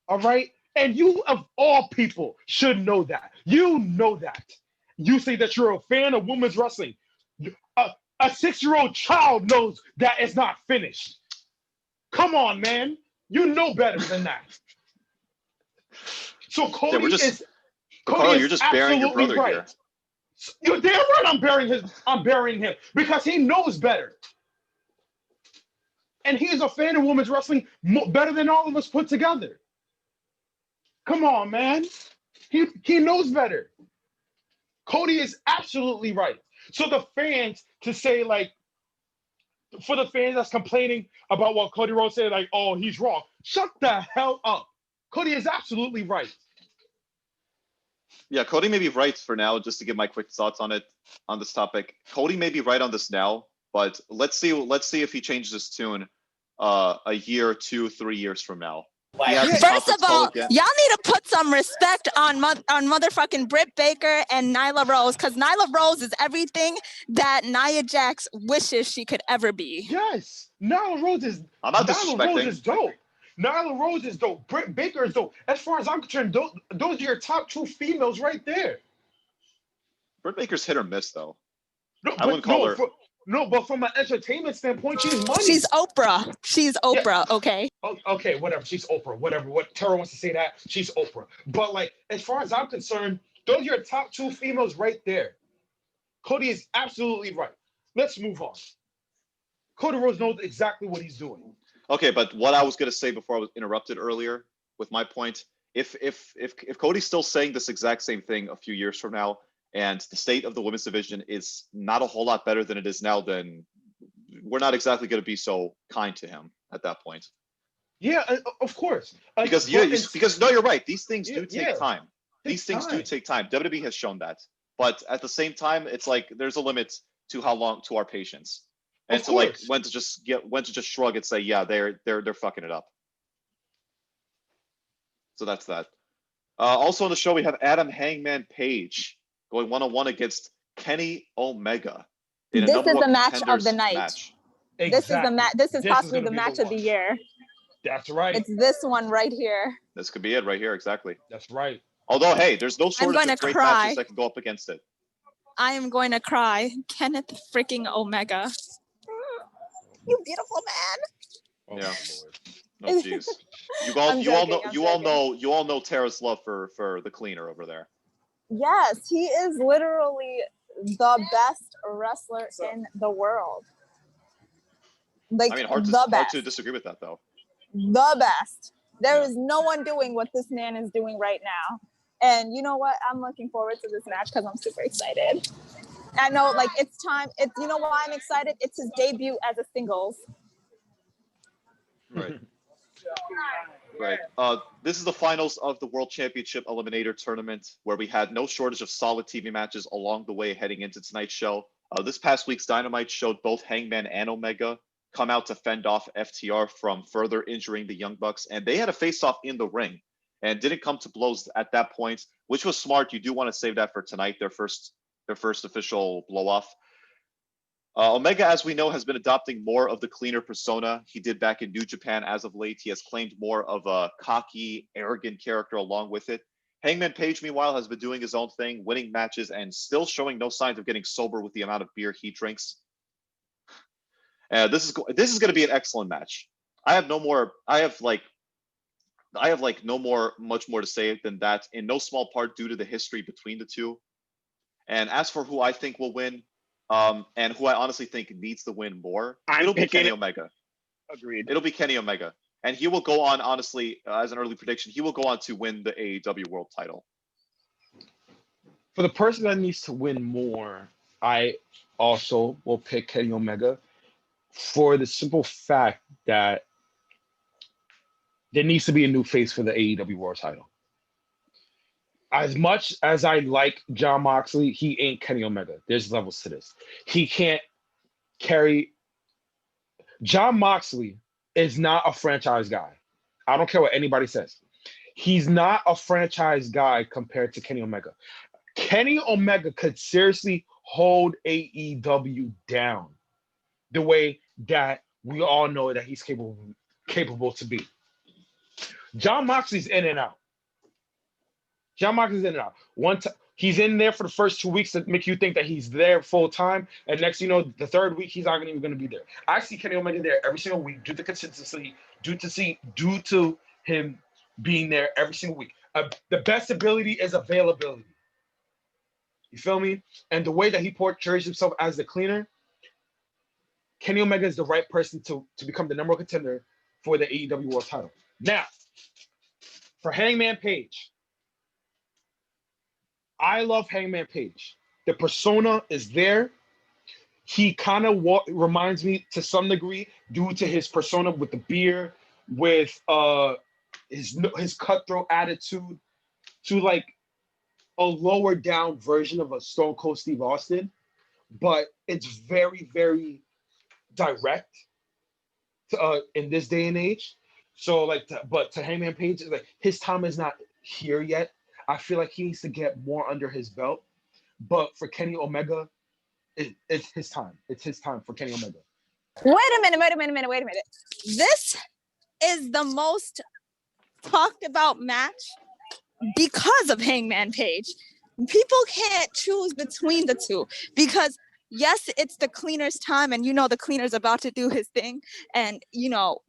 All right. And you, of all people, should know that. You know that. You say that you're a fan of women's wrestling. A 6-year-old child knows that it's not finished. Come on, man. You know better than that. So Cody you're just burying your brother right. here. You're damn right I'm burying him because he knows better. And he is a fan of women's wrestling better than all of us put together. Come on, man. He knows better. Cody is absolutely right. So the fans to say, like, for the fans that's complaining about what Cody Rhodes said, like, oh, he's wrong. Shut the hell up. Cody is absolutely right. Yeah, Cody may be right for now, just to give my quick thoughts on this topic. Cody may be right on this now, but let's see if he changes his tune a year, 2, 3 years from now. First of all, y'all need to put some respect on motherfucking Britt Baker and Nyla Rose, because Nyla Rose is everything that Nia Jax wishes she could ever be. Yes, Nyla Rose is. I'm not Nyla disrespecting. Rose is dope. Nyla Rose is dope. Britt Baker is dope. As far as I'm concerned, those are your top 2 females right there. Britt Baker's hit or miss, though. No, I wouldn't call her. But from an entertainment standpoint, she's money. She's Oprah. She's Oprah, yeah. Okay. Okay, whatever. She's Oprah. Whatever. What Tara wants to say that, she's Oprah. But, like, as far as I'm concerned, those are your top 2 females right there. Cody is absolutely right. Let's move on. Cody Rhodes knows exactly what he's doing. Okay, but what I was going to say before I was interrupted earlier with my point, if Cody's still saying this exact same thing a few years from now, and the state of the women's division is not a whole lot better than it is now, then we're not exactly going to be so kind to him at that point. Yeah, of course. Because no, you're right. These things do take time. These things do take time. WWE has shown that. But at the same time, it's like there's a limit to how long to our patience. And to like when to just shrug and say, yeah, they're fucking it up. So that's that. Also on the show we have Adam Hangman Page going 1-on-1 against Kenny Omega. This is the match of the night. Exactly. This is the match. This is possibly the match of the year. That's right. It's this one right here. This could be it right here, exactly. That's right. Although, hey, there's no shortage of great matches that can go up against it. I am going to cry. Kenneth freaking Omega. You beautiful man. Yeah. Oh jeez. You all know Tara's love for the cleaner over there. Yes, he is literally the best wrestler in the world. Like, I mean, hard to disagree with that, though. The best. There is no one doing what this man is doing right now. And you know what? I'm looking forward to this match because I'm super excited. I know, like, it's time. You know why I'm excited? It's his debut as a singles. Right. Right. This is the finals of the World Championship Eliminator Tournament, where we had no shortage of solid TV matches along the way heading into tonight's show. This past week's Dynamite showed both Hangman and Omega come out to fend off FTR from further injuring the Young Bucks, and they had a face-off in the ring. and didn't come to blows at that point, which was smart. You do want to save that for tonight, their first official blow off. Omega, as we know, has been adopting more of the cleaner persona he did back in New Japan as of late. He has claimed more of a cocky, arrogant character along with it. Hangman Page, meanwhile, has been doing his own thing, winning matches and still showing no signs of getting sober with the amount of beer he drinks. This is going to be an excellent match. I have much more to say than that, in no small part due to the history between the two. And as for who I think will win, and who I honestly think needs to win more, it'll be Kenny Omega. Agreed. It'll be Kenny Omega. And he will go on, honestly, as an early prediction, he will go on to win the AEW World title. For the person that needs to win more, I also will pick Kenny Omega for the simple fact that there needs to be a new face for the AEW World title. As much as I like Jon Moxley, he ain't Kenny Omega. There's levels to this. He can't carry. Jon Moxley is not a franchise guy. I don't care what anybody says. He's not a franchise guy compared to Kenny Omega. Kenny Omega could seriously hold AEW down the way that we all know that he's capable to be. Jon Moxley's in and out. Jon Moxley's in and out. He's in there for the first 2 weeks to make you think that he's there full time, and next you know, the third week he's not even going to be there. I see Kenny Omega there every single week due to consistency, due to him being there every single week. The best ability is availability. You feel me? And the way that he portrays himself as the cleaner, Kenny Omega is the right person to become the number one contender for the AEW World title. Now, for Hangman Page, I love Hangman Page. The persona is there. He kind of reminds me to some degree, due to his persona with the beer, with his cutthroat attitude, to like a lower down version of a Stone Cold Steve Austin, but it's very, very direct in this day and age. So but to Hangman Page, like his time is not here yet. I feel like he needs to get more under his belt. But for Kenny Omega, it's his time. It's his time for Kenny Omega. Wait a minute. This is the most talked about match because of Hangman Page. People can't choose between the two because yes, it's the cleaner's time, and you know the cleaner's about to do his thing, and you know,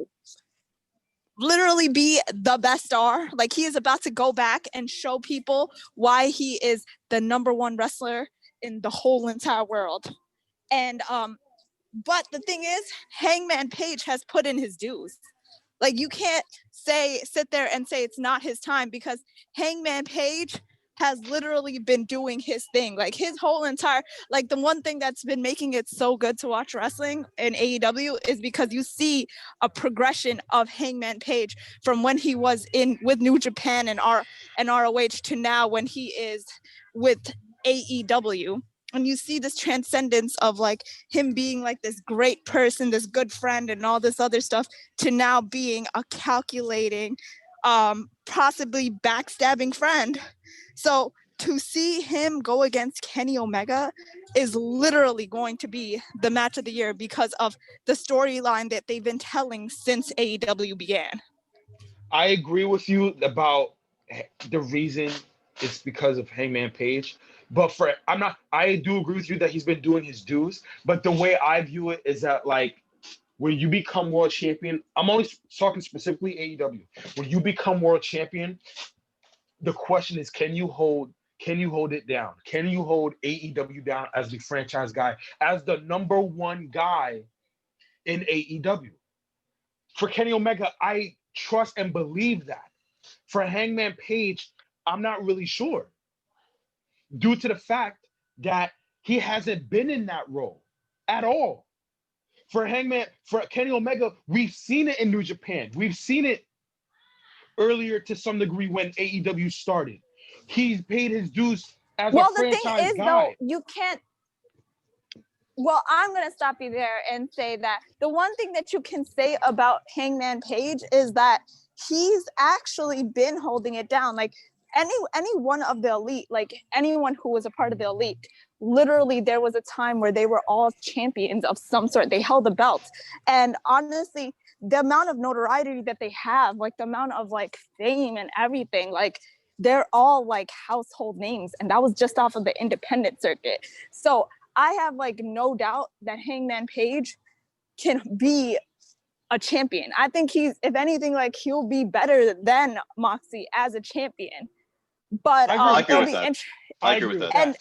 literally be the best star. Like he is about to go back and show people why he is the number one wrestler in the whole entire world. And but the thing is, Hangman Page has put in his dues. Like you can't sit there and say it's not his time, because Hangman Page has literally been doing his thing. Like his whole entire, like the one thing that's been making it so good to watch wrestling in AEW is because you see a progression of Hangman Page from when he was with New Japan and ROH to now when he is with AEW. And you see this transcendence of like him being like this great person, this good friend and all this other stuff, to now being a calculating, possibly backstabbing friend. So to see him go against Kenny Omega is literally going to be the match of the year because of the storyline that they've been telling since AEW began. I agree with you about the reason it's because of Hangman Page. But I do agree with you that he's been doing his dues. But the way I view it is that like when you become world champion, I'm only talking specifically AEW. When you become world champion, the question is, can you hold it down? Can you hold AEW down as the franchise guy, as the number one guy in AEW? For Kenny Omega, I trust and believe that. For Hangman Page, I'm not really sure, due to the fact that he hasn't been in that role at all. For Kenny Omega, we've seen it in New Japan. We've seen it earlier to some degree when AEW started. He's paid his dues as a franchise guy. Well, the thing is, though, you can't. Well, I'm going to stop you there and say that the one thing that you can say about Hangman Page is that he's actually been holding it down. Like any one of the elite, like anyone who was a part of the elite, literally there was a time where they were all champions of some sort. They held the belts. And honestly, the amount of notoriety that they have, like the amount of like fame and everything, like they're all like household names. And that was just off of the independent circuit. So I have like no doubt that Hangman Page can be a champion. I think he's, if anything, like he'll be better than Moxley as a champion. But I agree with that. I agree with that.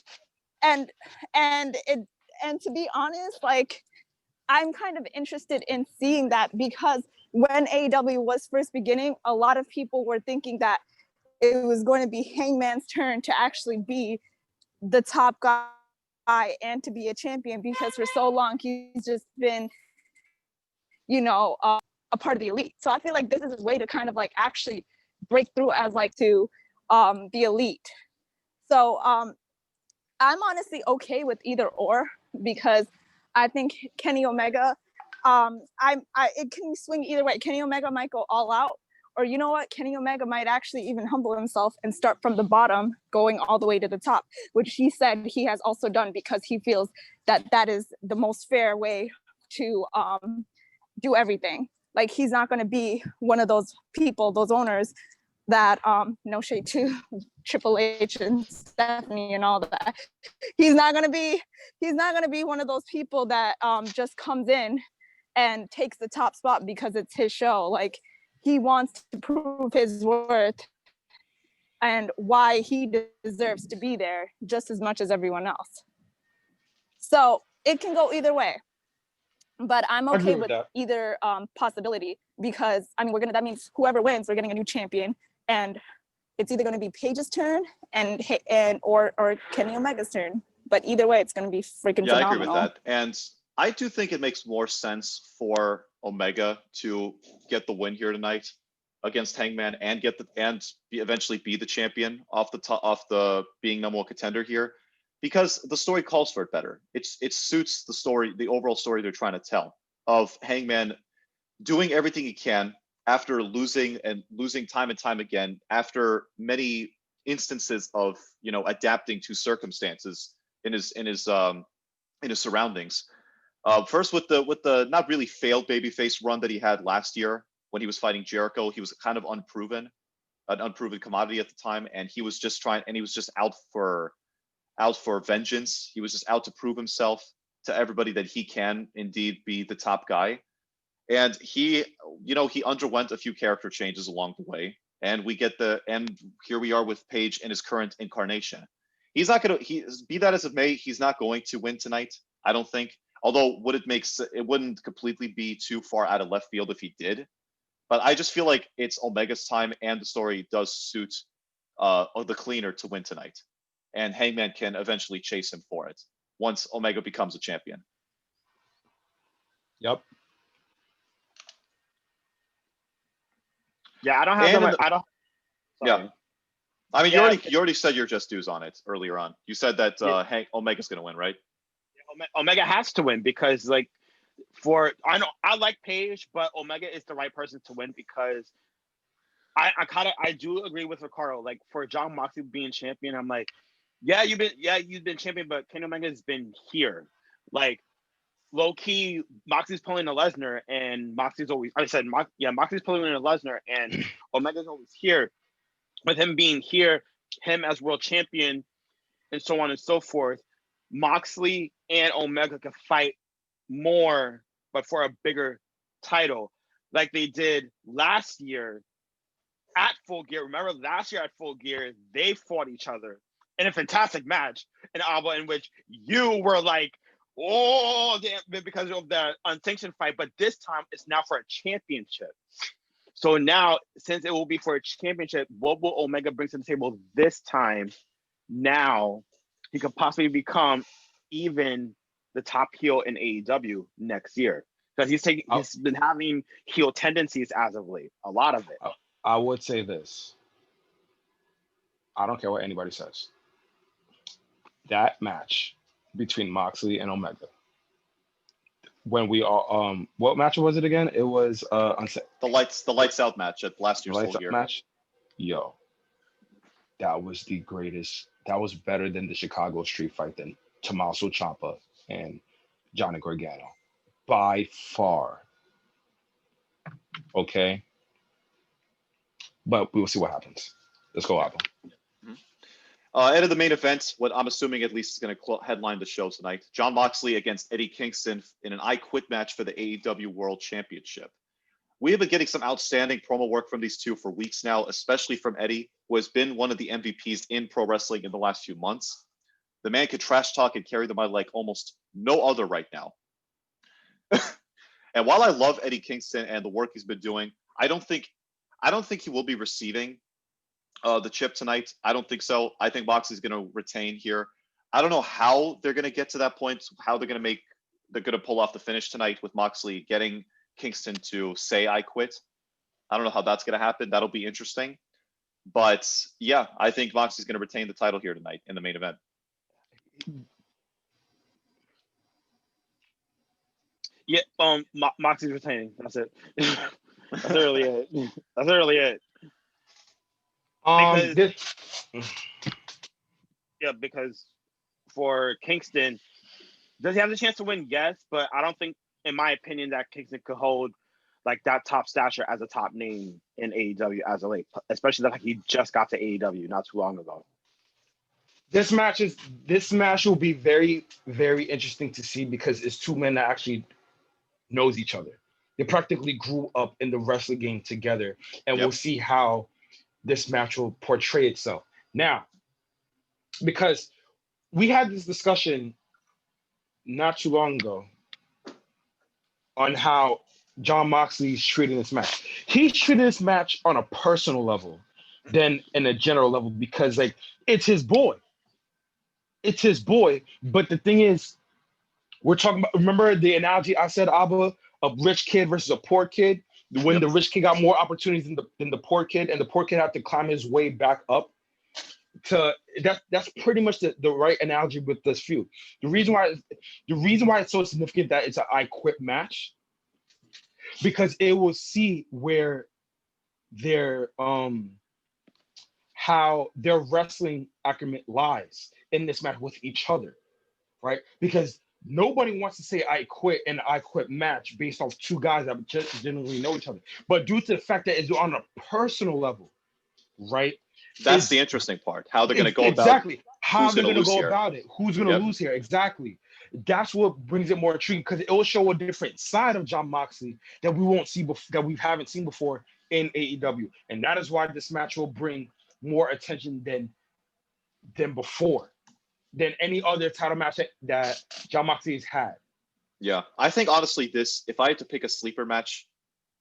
And to be honest, like I'm kind of interested in seeing that, because when AEW was first beginning, a lot of people were thinking that it was going to be Hangman's turn to actually be the top guy and to be a champion, because for so long he's just been, a part of the elite. So I feel like this is a way to kind of like actually break through as like to the elite. So I'm honestly okay with either or, because I think Kenny Omega, it can swing either way. Kenny Omega might go all out, or you know what? Kenny Omega might actually even humble himself and start from the bottom, going all the way to the top, which he said he has also done, because he feels that that is the most fair way to do everything. Like he's not going to be one of those people, those owners that no shade to Triple H and Stephanie and all that. He's not going to be one of those people that just comes in and takes the top spot because it's his show. Like he wants to prove his worth and why he deserves to be there just as much as everyone else. So it can go either way. But I'm okay with either possibility, because I mean that means whoever wins, we're getting a new champion, and it's either going to be Paige's turn or Kenny Omega's turn. But either way, it's going to be freaking phenomenal. I agree with that. And I do think it makes more sense for Omega to get the win here tonight against Hangman and eventually be the champion off the being number one contender here, because the story calls for it better. It suits the story, the overall story they're trying to tell, of Hangman doing everything he can after losing time and time again, after many instances of adapting to circumstances in his surroundings. First with the not really failed babyface run that he had last year when he was fighting Jericho. He was kind of an unproven commodity at the time, and he was just out for vengeance. He was just out to prove himself to everybody that he can indeed be the top guy. And he underwent a few character changes along the way, and here we are with Page in his current incarnation. He's not going to, be that as it may, he's not going to win tonight, I don't think. Although it wouldn't completely be too far out of left field if he did. But I just feel like it's Omega's time, and the story does suit the cleaner to win tonight. And Hangman can eventually chase him for it once Omega becomes a champion. Yep. Yeah, I don't have I don't. Sorry. Yeah. I mean, you already said your just dues on it earlier on. You said that Omega's going to win, right? Omega has to win, because I like Page, but Omega is the right person to win, because I do agree with Ricardo. Like for Jon Moxley being champion, I'm like, you've been champion, but Kenny Omega's been here. Like low key, Moxley's pulling a Lesnar, and Moxley's pulling a Lesnar, and Omega's always here. With him being here, him as world champion, and so on and so forth, Moxley and Omega can fight more, but for a bigger title, like they did last year at Full Gear. Remember last year at Full Gear, they fought each other in a fantastic match in Alba, in which you were like, oh, damn, because of the unsanctioned fight. But this time it's now for a championship. So now, since it will be for a championship, what will Omega bring to the table this time? Now he could possibly become even the top heel in AEW next year, because he's been having heel tendencies as of late, a lot of it. I would say this. I don't care what anybody says. That match between Moxley and Omega, when we all what match was it again? It was the lights out match at last year's Full Gear match. Yo, that was the greatest. That was better than the Chicago Street Fight than Tommaso Ciampa and Johnny Gargano by far. Okay, but we will see what happens. Let's go, Abba. End of the main event, what I'm assuming at least is going to headline the show tonight. Jon Moxley against Eddie Kingston in an I Quit match for the AEW World Championship. We have been getting some outstanding promo work from these two for weeks now, especially from Eddie, who has been one of the MVPs in pro wrestling in the last few months. The man could trash talk and carry the mic like almost no other right now. And while I love Eddie Kingston and the work he's been doing, I don't think he will be receiving the chip tonight. I don't think so. I think Moxley's going to retain here. I don't know how they're going to get to that point, how they're going to pull off the finish tonight with Moxley getting Kingston to say I quit. I don't know how that's going to happen. That'll be interesting. But yeah, I think Moxley's going to retain the title here tonight in the main event. Yeah, Moxley's retaining. That's it. That's really it. That's really it. Because for Kingston, does he have the chance to win? Yes, but I don't think, in my opinion, that Kingston could hold like that top stature as a top name in AEW as of late, especially that he just got to AEW not too long ago. This match will be very, very interesting to see because it's two men that actually knows each other. They practically grew up in the wrestling game together, and we'll see how this match will portray itself. Now, because we had this discussion not too long ago on how Jon Moxley's treating this match. He's treating this match on a personal level than in a general level because, like, it's his boy. It's his boy. But the thing is, we're talking about, remember the analogy I said, Abba, a rich kid versus a poor kid? When the rich kid got more opportunities than the poor kid, and the poor kid had to climb his way back up. That's pretty much the right analogy with this feud. The reason why it's so significant that it's an I Quit match, because it will see where how their wrestling acumen lies in this match with each other, right? Because nobody wants to say I quit in an I Quit match based off two guys that just generally know each other. But due to the fact that it's on a personal level, right? That's the interesting part. How they're going to go about how they're going to go about it. Who's going to lose here? Exactly. That's what brings it more intriguing because it will show a different side of Jon Moxley that we won't see that we haven't seen before in AEW, and that is why this match will bring more attention than before. Than any other title match that Jon Moxley has had. Yeah, I think honestly, if I had to pick a sleeper match,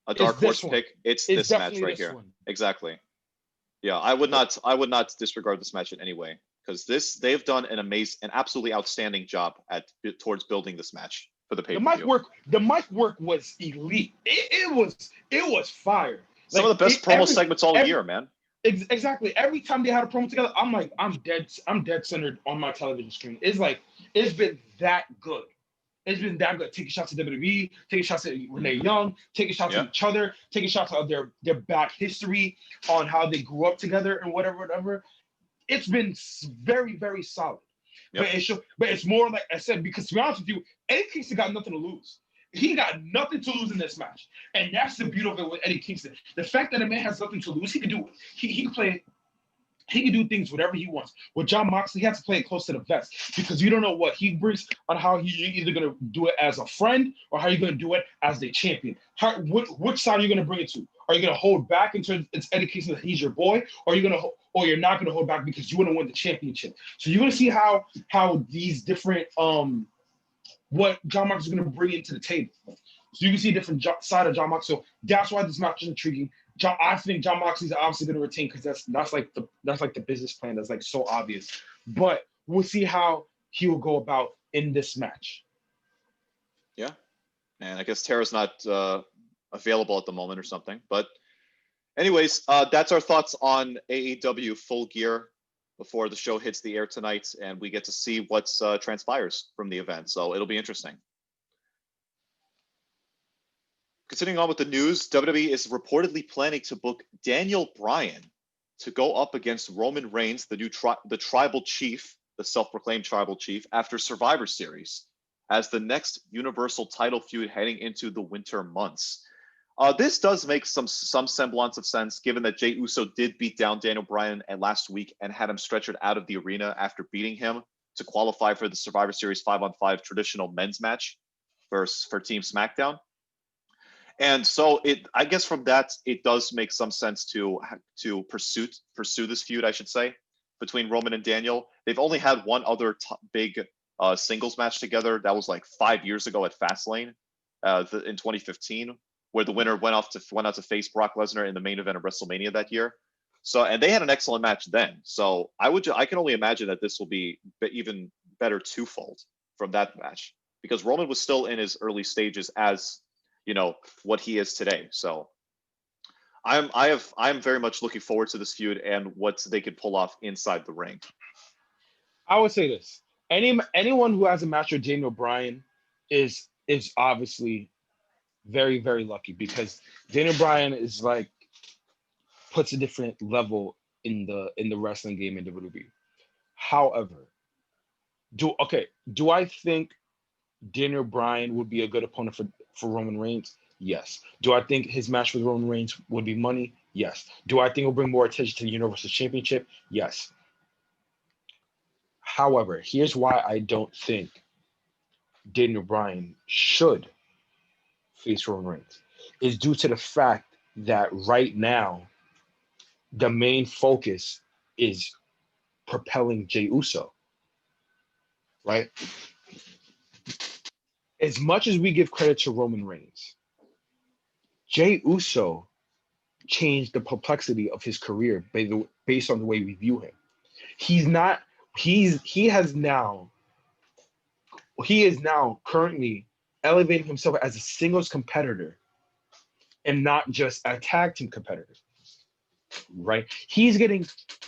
a dark horse pick, it's this match right here. Exactly. Yeah, I would not disregard this match in any way because they've done an absolutely outstanding job towards building this match for the pay-per-view. The mic work was elite. It was fire. Some of the best promo segments all year, man. Exactly. Every time they had a promo together, I'm dead centered on my television screen. It's been that good. It's been that good. Taking shots at WWE, taking shots at Renee Young, taking shots at each other, taking shots at their back history on how they grew up together and whatever. It's been very, very solid. Yep. But it's more like I said, because to be honest with you, Eddie Kingston got nothing to lose. He got nothing to lose in this match. And that's the beauty of it with Eddie Kingston. The fact that a man has nothing to lose, he can do it. He can play, he can do things whatever he wants. With Jon Moxley, he has to play it close to the vest because you don't know what he brings on how he's either going to do it as a friend or how you're going to do it as the champion. Which side are you going to bring it to? Are you going to hold back until it's Eddie Kingston, he's your boy, or you're not going to hold back because you want to win the championship? So you're going to see how these different what Jon Moxley is going to bring into the table. So you can see a different side of Jon Moxley. So that's why this match is intriguing. I think Jon Moxley is obviously going to retain because that's like the business plan that's like so obvious. But we'll see how he will go about in this match. Yeah, and I guess Tara's not available at the moment or something. But anyways, that's our thoughts on AEW Full Gear before the show hits the air tonight, and we get to see what transpires from the event. So it'll be interesting. Continuing on with the news, WWE is reportedly planning to book Daniel Bryan to go up against Roman Reigns, the new the tribal chief, the self-proclaimed tribal chief, after Survivor Series, as the next Universal title feud heading into the winter months. This does make some semblance of sense, given that Jey Uso did beat down Daniel Bryan last week and had him stretchered out of the arena after beating him to qualify for the Survivor Series 5-on-5 traditional men's match for Team SmackDown. And so I guess from that, it does make some sense to pursue this feud, I should say, between Roman and Daniel. They've only had one other big singles match together. That was like 5 years ago at Fastlane in 2015, where the winner went out to face Brock Lesnar in the main event of WrestleMania that year. So, and they had an excellent match then. So I can only imagine that this will be even better twofold from that match, because Roman was still in his early stages as, you know, what he is today. So I'm very much looking forward to this feud and what they could pull off inside the ring. I would say this: anyone who has a match with Daniel Bryan is obviously very, very lucky, because Daniel Bryan is like puts a different level in the wrestling game in WWE. However, do I think Daniel Bryan would be a good opponent for Roman Reigns? Yes. Do I think his match with Roman Reigns would be money? Yes. Do I think it'll bring more attention to the Universal Championship? Yes. However, here's why I don't think Daniel Bryan should face Roman Reigns, is due to the fact that right now the main focus is propelling Jey Uso, right? As much as we give credit to Roman Reigns, Jey Uso changed the complexity of his career based on the way we view him. He is now currently elevating himself as a singles competitor and not just a tag team competitor, right?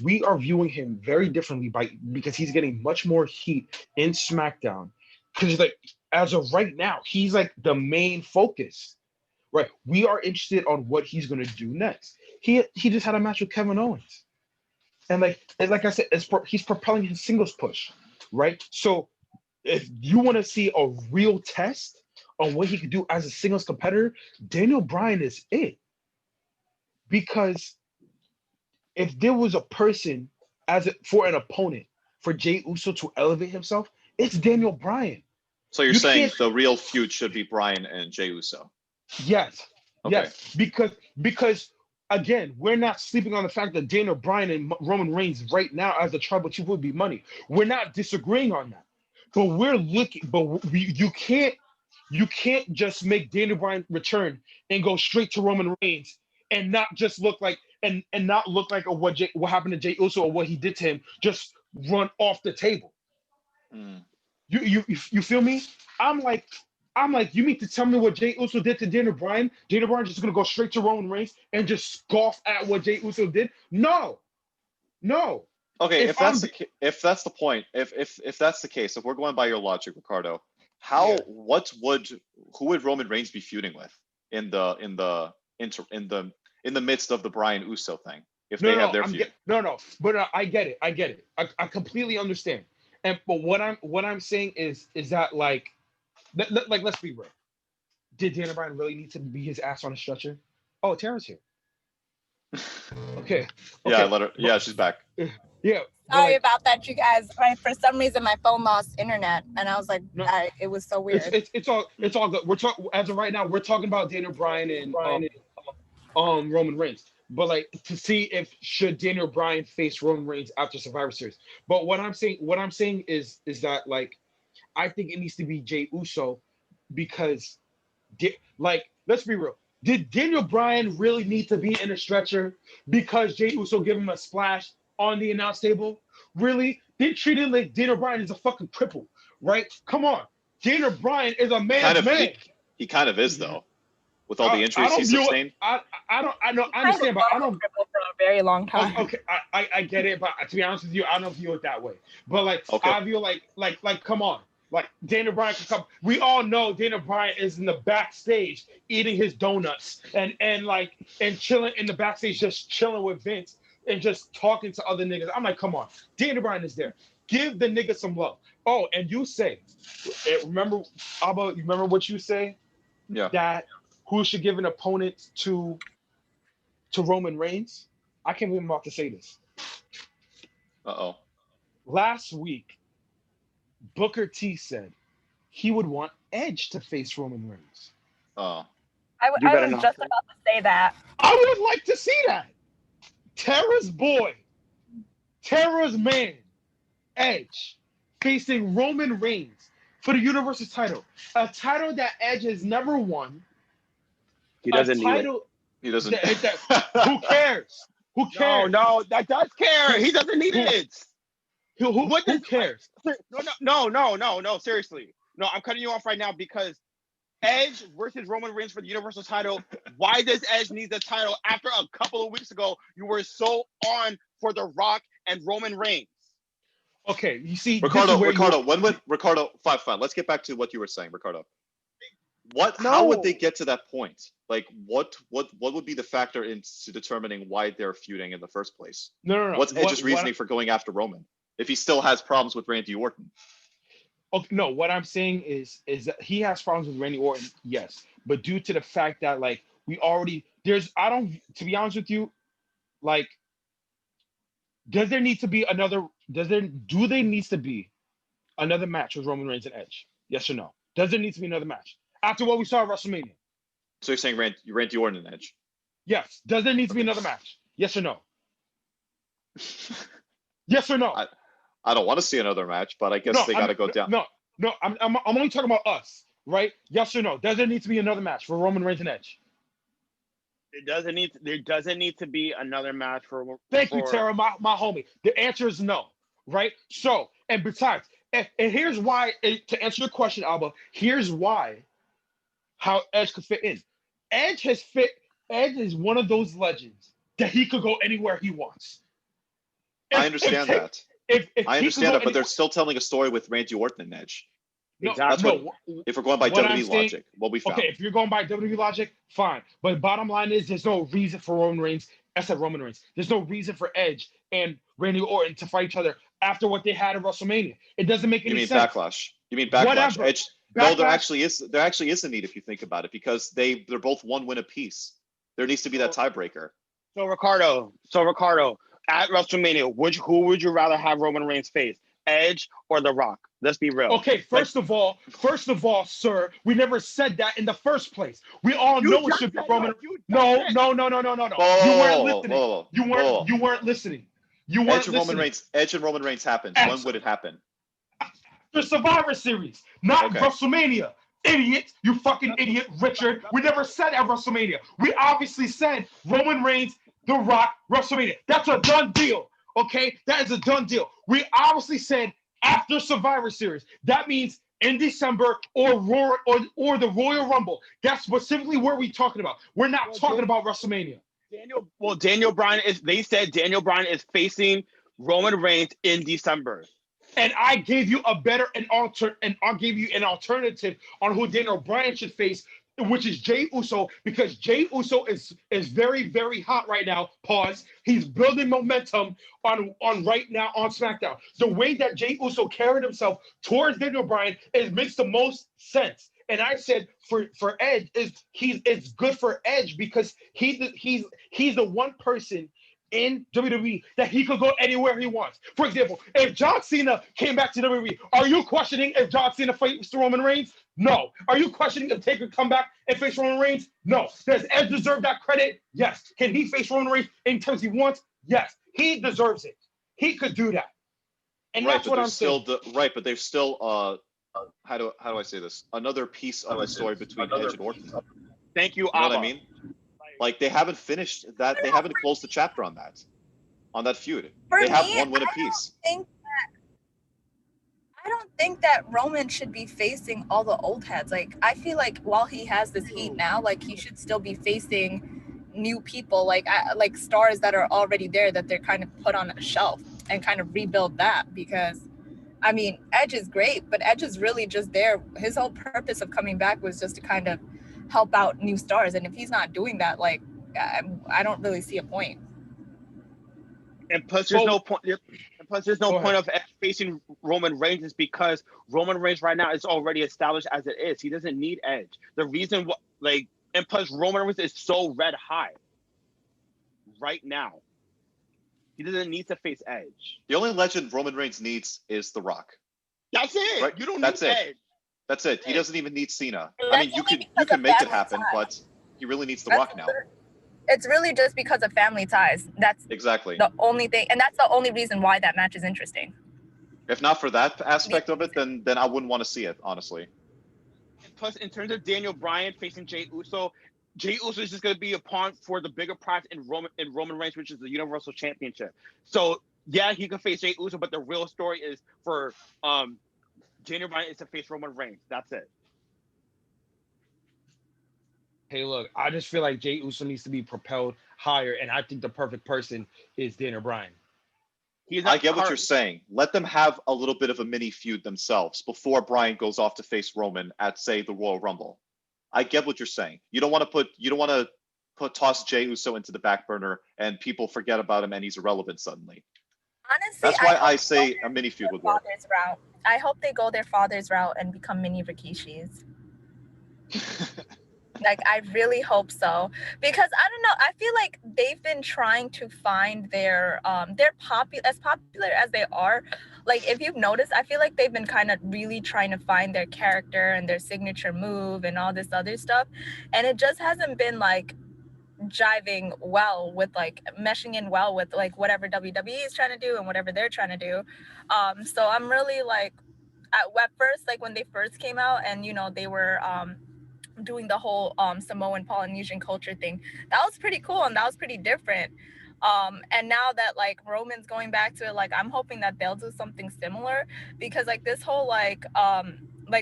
We are viewing him very differently because he's getting much more heat in SmackDown, because like as of right now, he's like the main focus. Right, we are interested on what he's gonna do next. He just had a match with Kevin Owens, and like I said, he's propelling his singles push, right? So if you want to see a real test on what he could do as a singles competitor, Daniel Bryan is it. Because if there was a person for an opponent for Jey Uso to elevate himself, it's Daniel Bryan. So you're saying the real feud should be Bryan and Jey Uso? Yes. Okay. Yes. Because again, we're not sleeping on the fact that Daniel Bryan and Roman Reigns right now as a tribal chief would be money. We're not disagreeing on that. But you can't just make Daniel Bryan return and go straight to Roman Reigns and not just look like what happened to Jey Uso or what he did to him just run off the table. Mm. You feel me? I'm like, you mean to tell me what Jey Uso did to Daniel Bryan? Daniel Bryan just gonna go straight to Roman Reigns and just scoff at what Jey Uso did? No. Okay, if that's the point, if that's the case, if we're going by your logic, Ricardo, who would Roman Reigns be feuding with in the midst of the Bryan Uso thing? If they have their feud. But I get it. I completely understand. But what I'm saying is that like let's be real. Did Daniel Bryan really need to be his ass on a stretcher? Oh, Tara's here. Okay. Yeah, let her. Yeah, she's back. Yeah. Sorry about that, you guys. For some reason, my phone lost internet, and I was like, it was so weird. It's all good. We're talking as of right now. We're talking about Daniel Bryan and Roman Reigns. But like to see if should Daniel Bryan face Roman Reigns after Survivor Series. But what I'm saying is that like I think it needs to be Jey Uso, because let's be real. Did Daniel Bryan really need to be in a stretcher because Jey Uso gave him a splash on the announce table? Really? They treated like Daniel Bryan is a fucking cripple, right? Come on. Daniel Bryan is a man's man. He kind of is though. With all the injuries he sustained. I understand, but I don't for a very long time. Okay, I get it, but to be honest with you, I don't view it that way. But like I feel like come on. Like Daniel Bryan can come. We all know Daniel Bryan is in the backstage eating his donuts and chilling in the backstage, just chilling with Vince and just talking to other niggas. I'm like, come on, Daniel Bryan is there. Give the nigga some love. Oh, and you say, remember, Abba, you remember what you say? Yeah. That who should give an opponent to Roman Reigns? I can't believe I'm about to say this. Uh-oh. Last week, Booker T said he would want Edge to face Roman Reigns. Oh. I was just about to say that. I would like to see that. Tara's boy, Tara's man, Edge, facing Roman Reigns for the Universal title. A title that Edge has never won. He doesn't need it. He doesn't. Who cares? Who cares? No, that does care. He doesn't need it. Who cares? No, seriously. No, I'm cutting you off right now because Edge versus Roman Reigns for the Universal title. Why does Edge need the title after a couple of weeks ago you were so on for The Rock and Roman Reigns? Okay, you see, Ricardo, fine. Let's get back to what you were saying, Ricardo. How would they get to that point? Like, what would be the factor into determining why they're feuding in the first place? No. What's Edge's reasoning for going after Roman if he still has problems with Randy Orton? Okay, no, what I'm saying is that he has problems with Randy Orton, yes, but due to the fact that like to be honest with you, like, do there needs to be another match with Roman Reigns and Edge? Yes or no? Does there need to be another match after what we saw at WrestleMania? So you're saying Randy Orton and Edge? Yes. Does there need to be another match? Yes or no? Yes or no? I don't want to see another match, but I guess they got to go down. No, I'm only talking about us, right? Yes or no? Does there need to be another match for Roman Reigns and Edge? There doesn't need to be another match for. Thank you, Tara, my homie. The answer is no, right? So, and besides, and here's why. To answer your question, Alba, here's why. How Edge could fit in. Edge is one of those legends that he could go anywhere he wants. I understand that. I understand that, but they're still telling a story with Randy Orton and Edge. Exactly. If we're going by WWE logic, what we found. Okay, if you're going by WWE logic, fine. But bottom line is, there's no reason for Roman Reigns. I said Roman Reigns. There's no reason for Edge and Randy Orton to fight each other after what they had at WrestleMania. It doesn't make any sense. You mean Backlash? Whatever. Edge. No, there actually is a need if you think about it, because they're both one win apiece. There needs to be that tiebreaker. So Ricardo, at WrestleMania, who would you rather have Roman Reigns face, Edge or The Rock? Let's be real. Okay, first of all, sir, we never said that in the first place. We all know it should be Roman. No. You weren't listening. Edge and Roman Reigns happened. When would it happen? The Survivor Series, not WrestleMania. Idiot, you fucking idiot, Richard. We never said at WrestleMania. We obviously said Roman Reigns, The Rock, WrestleMania. That's a done deal. Okay, that is a done deal. We obviously said after Survivor Series. That means in December or the Royal Rumble. That's specifically what we're talking about. We're not talking about WrestleMania. Daniel Bryan they said Daniel Bryan is facing Roman Reigns in December. And I gave you I'll give you an alternative on who Daniel Bryan should face, which is Jey Uso, because Jey Uso is very, very hot right now. Pause. He's building momentum on right now on SmackDown. The way that Jey Uso carried himself towards Daniel Bryan makes the most sense. And I said for Edge it's good for Edge because he's the one person in WWE that he could go anywhere he wants. For example, if John Cena came back to WWE, are you questioning if John Cena fights Roman Reigns? No. Are you questioning if Taker come back and face Roman Reigns? No. Does Edge deserve that credit? Yes. Can he face Roman Reigns anytime he wants? Yes. He deserves it. He could do that. And that's what I'm saying. But there's still how do I say this? Another piece of the story between Edge and Orton. Thank you, You know what I mean? Like, they haven't finished that. They haven't closed the chapter on that feud. They have one win apiece. I don't think that Roman should be facing all the old heads. Like, I feel like while he has this heat now, like, he should still be facing new people, like stars that are already there that they're kind of put on a shelf and kind of rebuild that, because I mean, Edge is great, but Edge is really just there. His whole purpose of coming back was just to kind of help out new stars. And if he's not doing that, like, I don't really see a point. And plus, there's no point. And plus, there's no point of Edge facing Roman Reigns is because Roman Reigns right now is already established as it is. He doesn't need Edge. The reason, and plus, Roman Reigns is so red hot right now. He doesn't need to face Edge. The only legend Roman Reigns needs is The Rock. That's it. Right? You don't need Edge. That's it. He doesn't even need Cena. I mean, you can make it happen, but he really needs The Rock now. It's really just because of family ties. That's exactly the only thing, and that's the only reason why that match is interesting. If not for that aspect of it, then I wouldn't want to see it, honestly. Plus, in terms of Daniel Bryan facing Jey Uso is just going to be a pawn for the bigger prize in Roman Reigns, which is the Universal Championship. So, yeah, he can face Jey Uso, but the real story is for Daniel Bryan is to face Roman Reigns. That's it. Hey, look, I just feel like Jey Uso needs to be propelled higher, and I think the perfect person is Daniel Bryan. I get what you're saying. Let them have a little bit of a mini feud themselves before Bryan goes off to face Roman at, say, the Royal Rumble. I get what you're saying. You don't want to toss Jey Uso into the back burner and people forget about him and he's irrelevant suddenly. Honestly, that's why I say a mini feud would work. Route. I hope they go their father's route and become mini Rikishis. Like, I really hope so, because I don't know. I feel like they've been trying to find their as popular as they are. Like, if you've noticed, I feel like they've been kind of really trying to find their character and their signature move and all this other stuff, and it just hasn't been like jiving well with, like, meshing in well with, like, whatever WWE is trying to do and whatever they're trying to do. So I'm really like, at first, like when they first came out and they were doing the whole Samoan Polynesian culture thing, that was pretty cool and that was pretty different. And now that, like, Roman's going back to it, like, I'm hoping that they'll do something similar, because, like, this whole like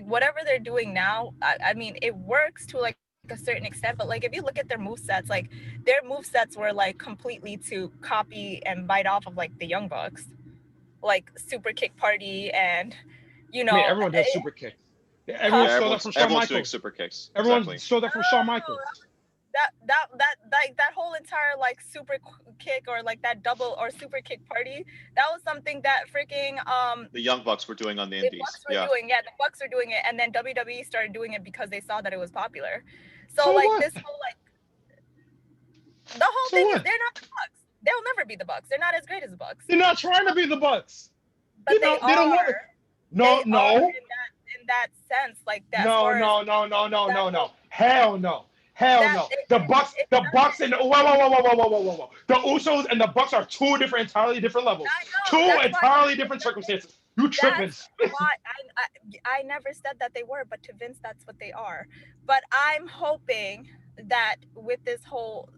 whatever they're doing now, I mean, it works to, like, a certain extent, but, like, if you look at their movesets, like, their movesets were, like, completely to copy and bite off of, like, the Young Bucks, like Super Kick Party, and I mean, everyone does super kicks. Everyone's doing super kicks. Everyone stole that from Shawn Michaels. That whole entire, like, super kick or, like, that double or super kick party, that was something that freaking the Young Bucks were doing on the Indies. The Bucks were doing it, and then WWE started doing it because they saw that it was popular. So like, this whole, like, the whole thing is they're not the Bucks. They'll never be the Bucks. They're not as great as the Bucks. They're not trying to be the Bucks. But they don't want to. No. In that sense, like that. No. Hell no. The Bucks and whoa. The Usos and the Bucks are two entirely different levels. Two entirely different circumstances. You tripping? I never said that they were, but to Vince, that's what they are. But I'm hoping that with this whole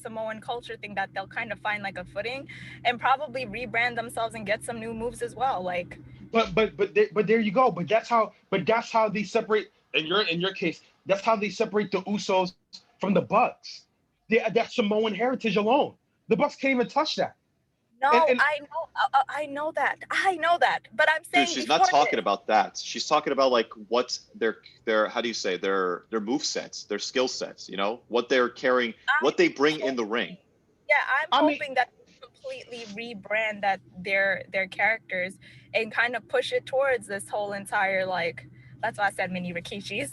Samoan culture thing, that they'll kind of find, like, a footing and probably rebrand themselves and get some new moves as well. Like, but there you go. But that's how they separate. In your case, that's how they separate the Usos from the Bucks. That Samoan heritage alone. The Bucks can't even touch that. No, I know that. But I'm saying, dude, she's not talking about that. She's talking about, like, what's their how do you say, their move sets, their skill sets, what they're carrying, what they bring in the ring. Yeah, I'm hoping that they completely rebrand their characters and kind of push it towards this whole entire, like, that's why I said mini Rikishis.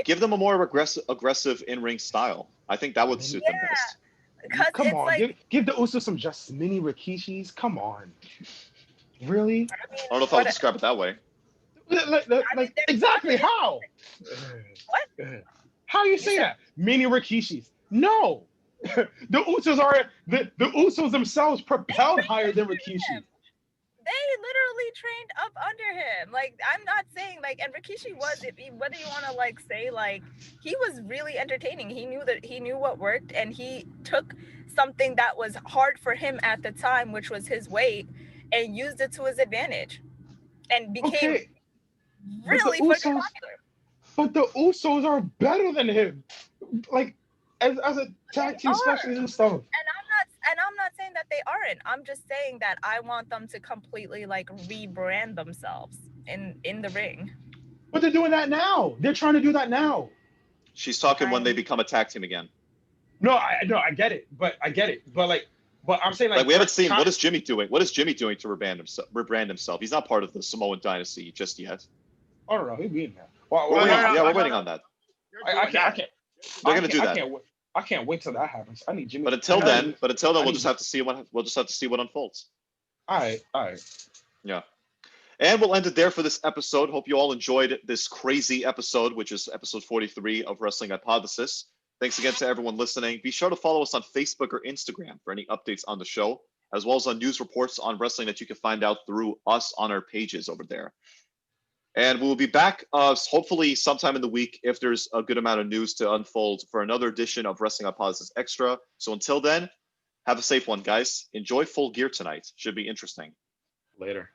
Give them a more aggressive in-ring style. I think that would suit them best. Come on, like, give the Usos some just mini Rikishis. Come on, really? I don't know if I would describe it that way. Like exactly how? What? How you say that? Mini Rikishis? No, the Usos themselves propelled higher than Rikishi. They literally trained up under him. Like, I'm not saying, like, and Rikishi was, whether you want to, like, say, like, he was really entertaining. He knew what worked, and he took something that was hard for him at the time, which was his weight, and used it to his advantage, and became really fucking popular. But the Usos are better than him, like, as a tag team specialist and stuff. And I'm not saying that they aren't. I'm just saying that I want them to completely like rebrand themselves in the ring. But they're doing that now. They're trying to do that now. She's talking when they become a tag team again. No, I get it. But I'm saying like we haven't seen what is Jimmy doing? What is Jimmy doing to rebrand himself? He's not part of the Samoan dynasty just yet. I don't know. He's being there. We're waiting on that. I can't. They're gonna do that. I can't wait till that happens. I need Jimmy. But until then, we'll just have to see what unfolds. All right. Yeah. And we'll end it there for this episode. Hope you all enjoyed this crazy episode, which is episode 43 of Wrestling Hypothesis. Thanks again to everyone listening. Be sure to follow us on Facebook or Instagram for any updates on the show, as well as on news reports on wrestling that you can find out through us on our pages over there. And we'll be back hopefully sometime in the week if there's a good amount of news to unfold for another edition of Wrestling Hypothesis Extra. So until then, have a safe one, guys. Enjoy Full Gear tonight. Should be interesting. Later.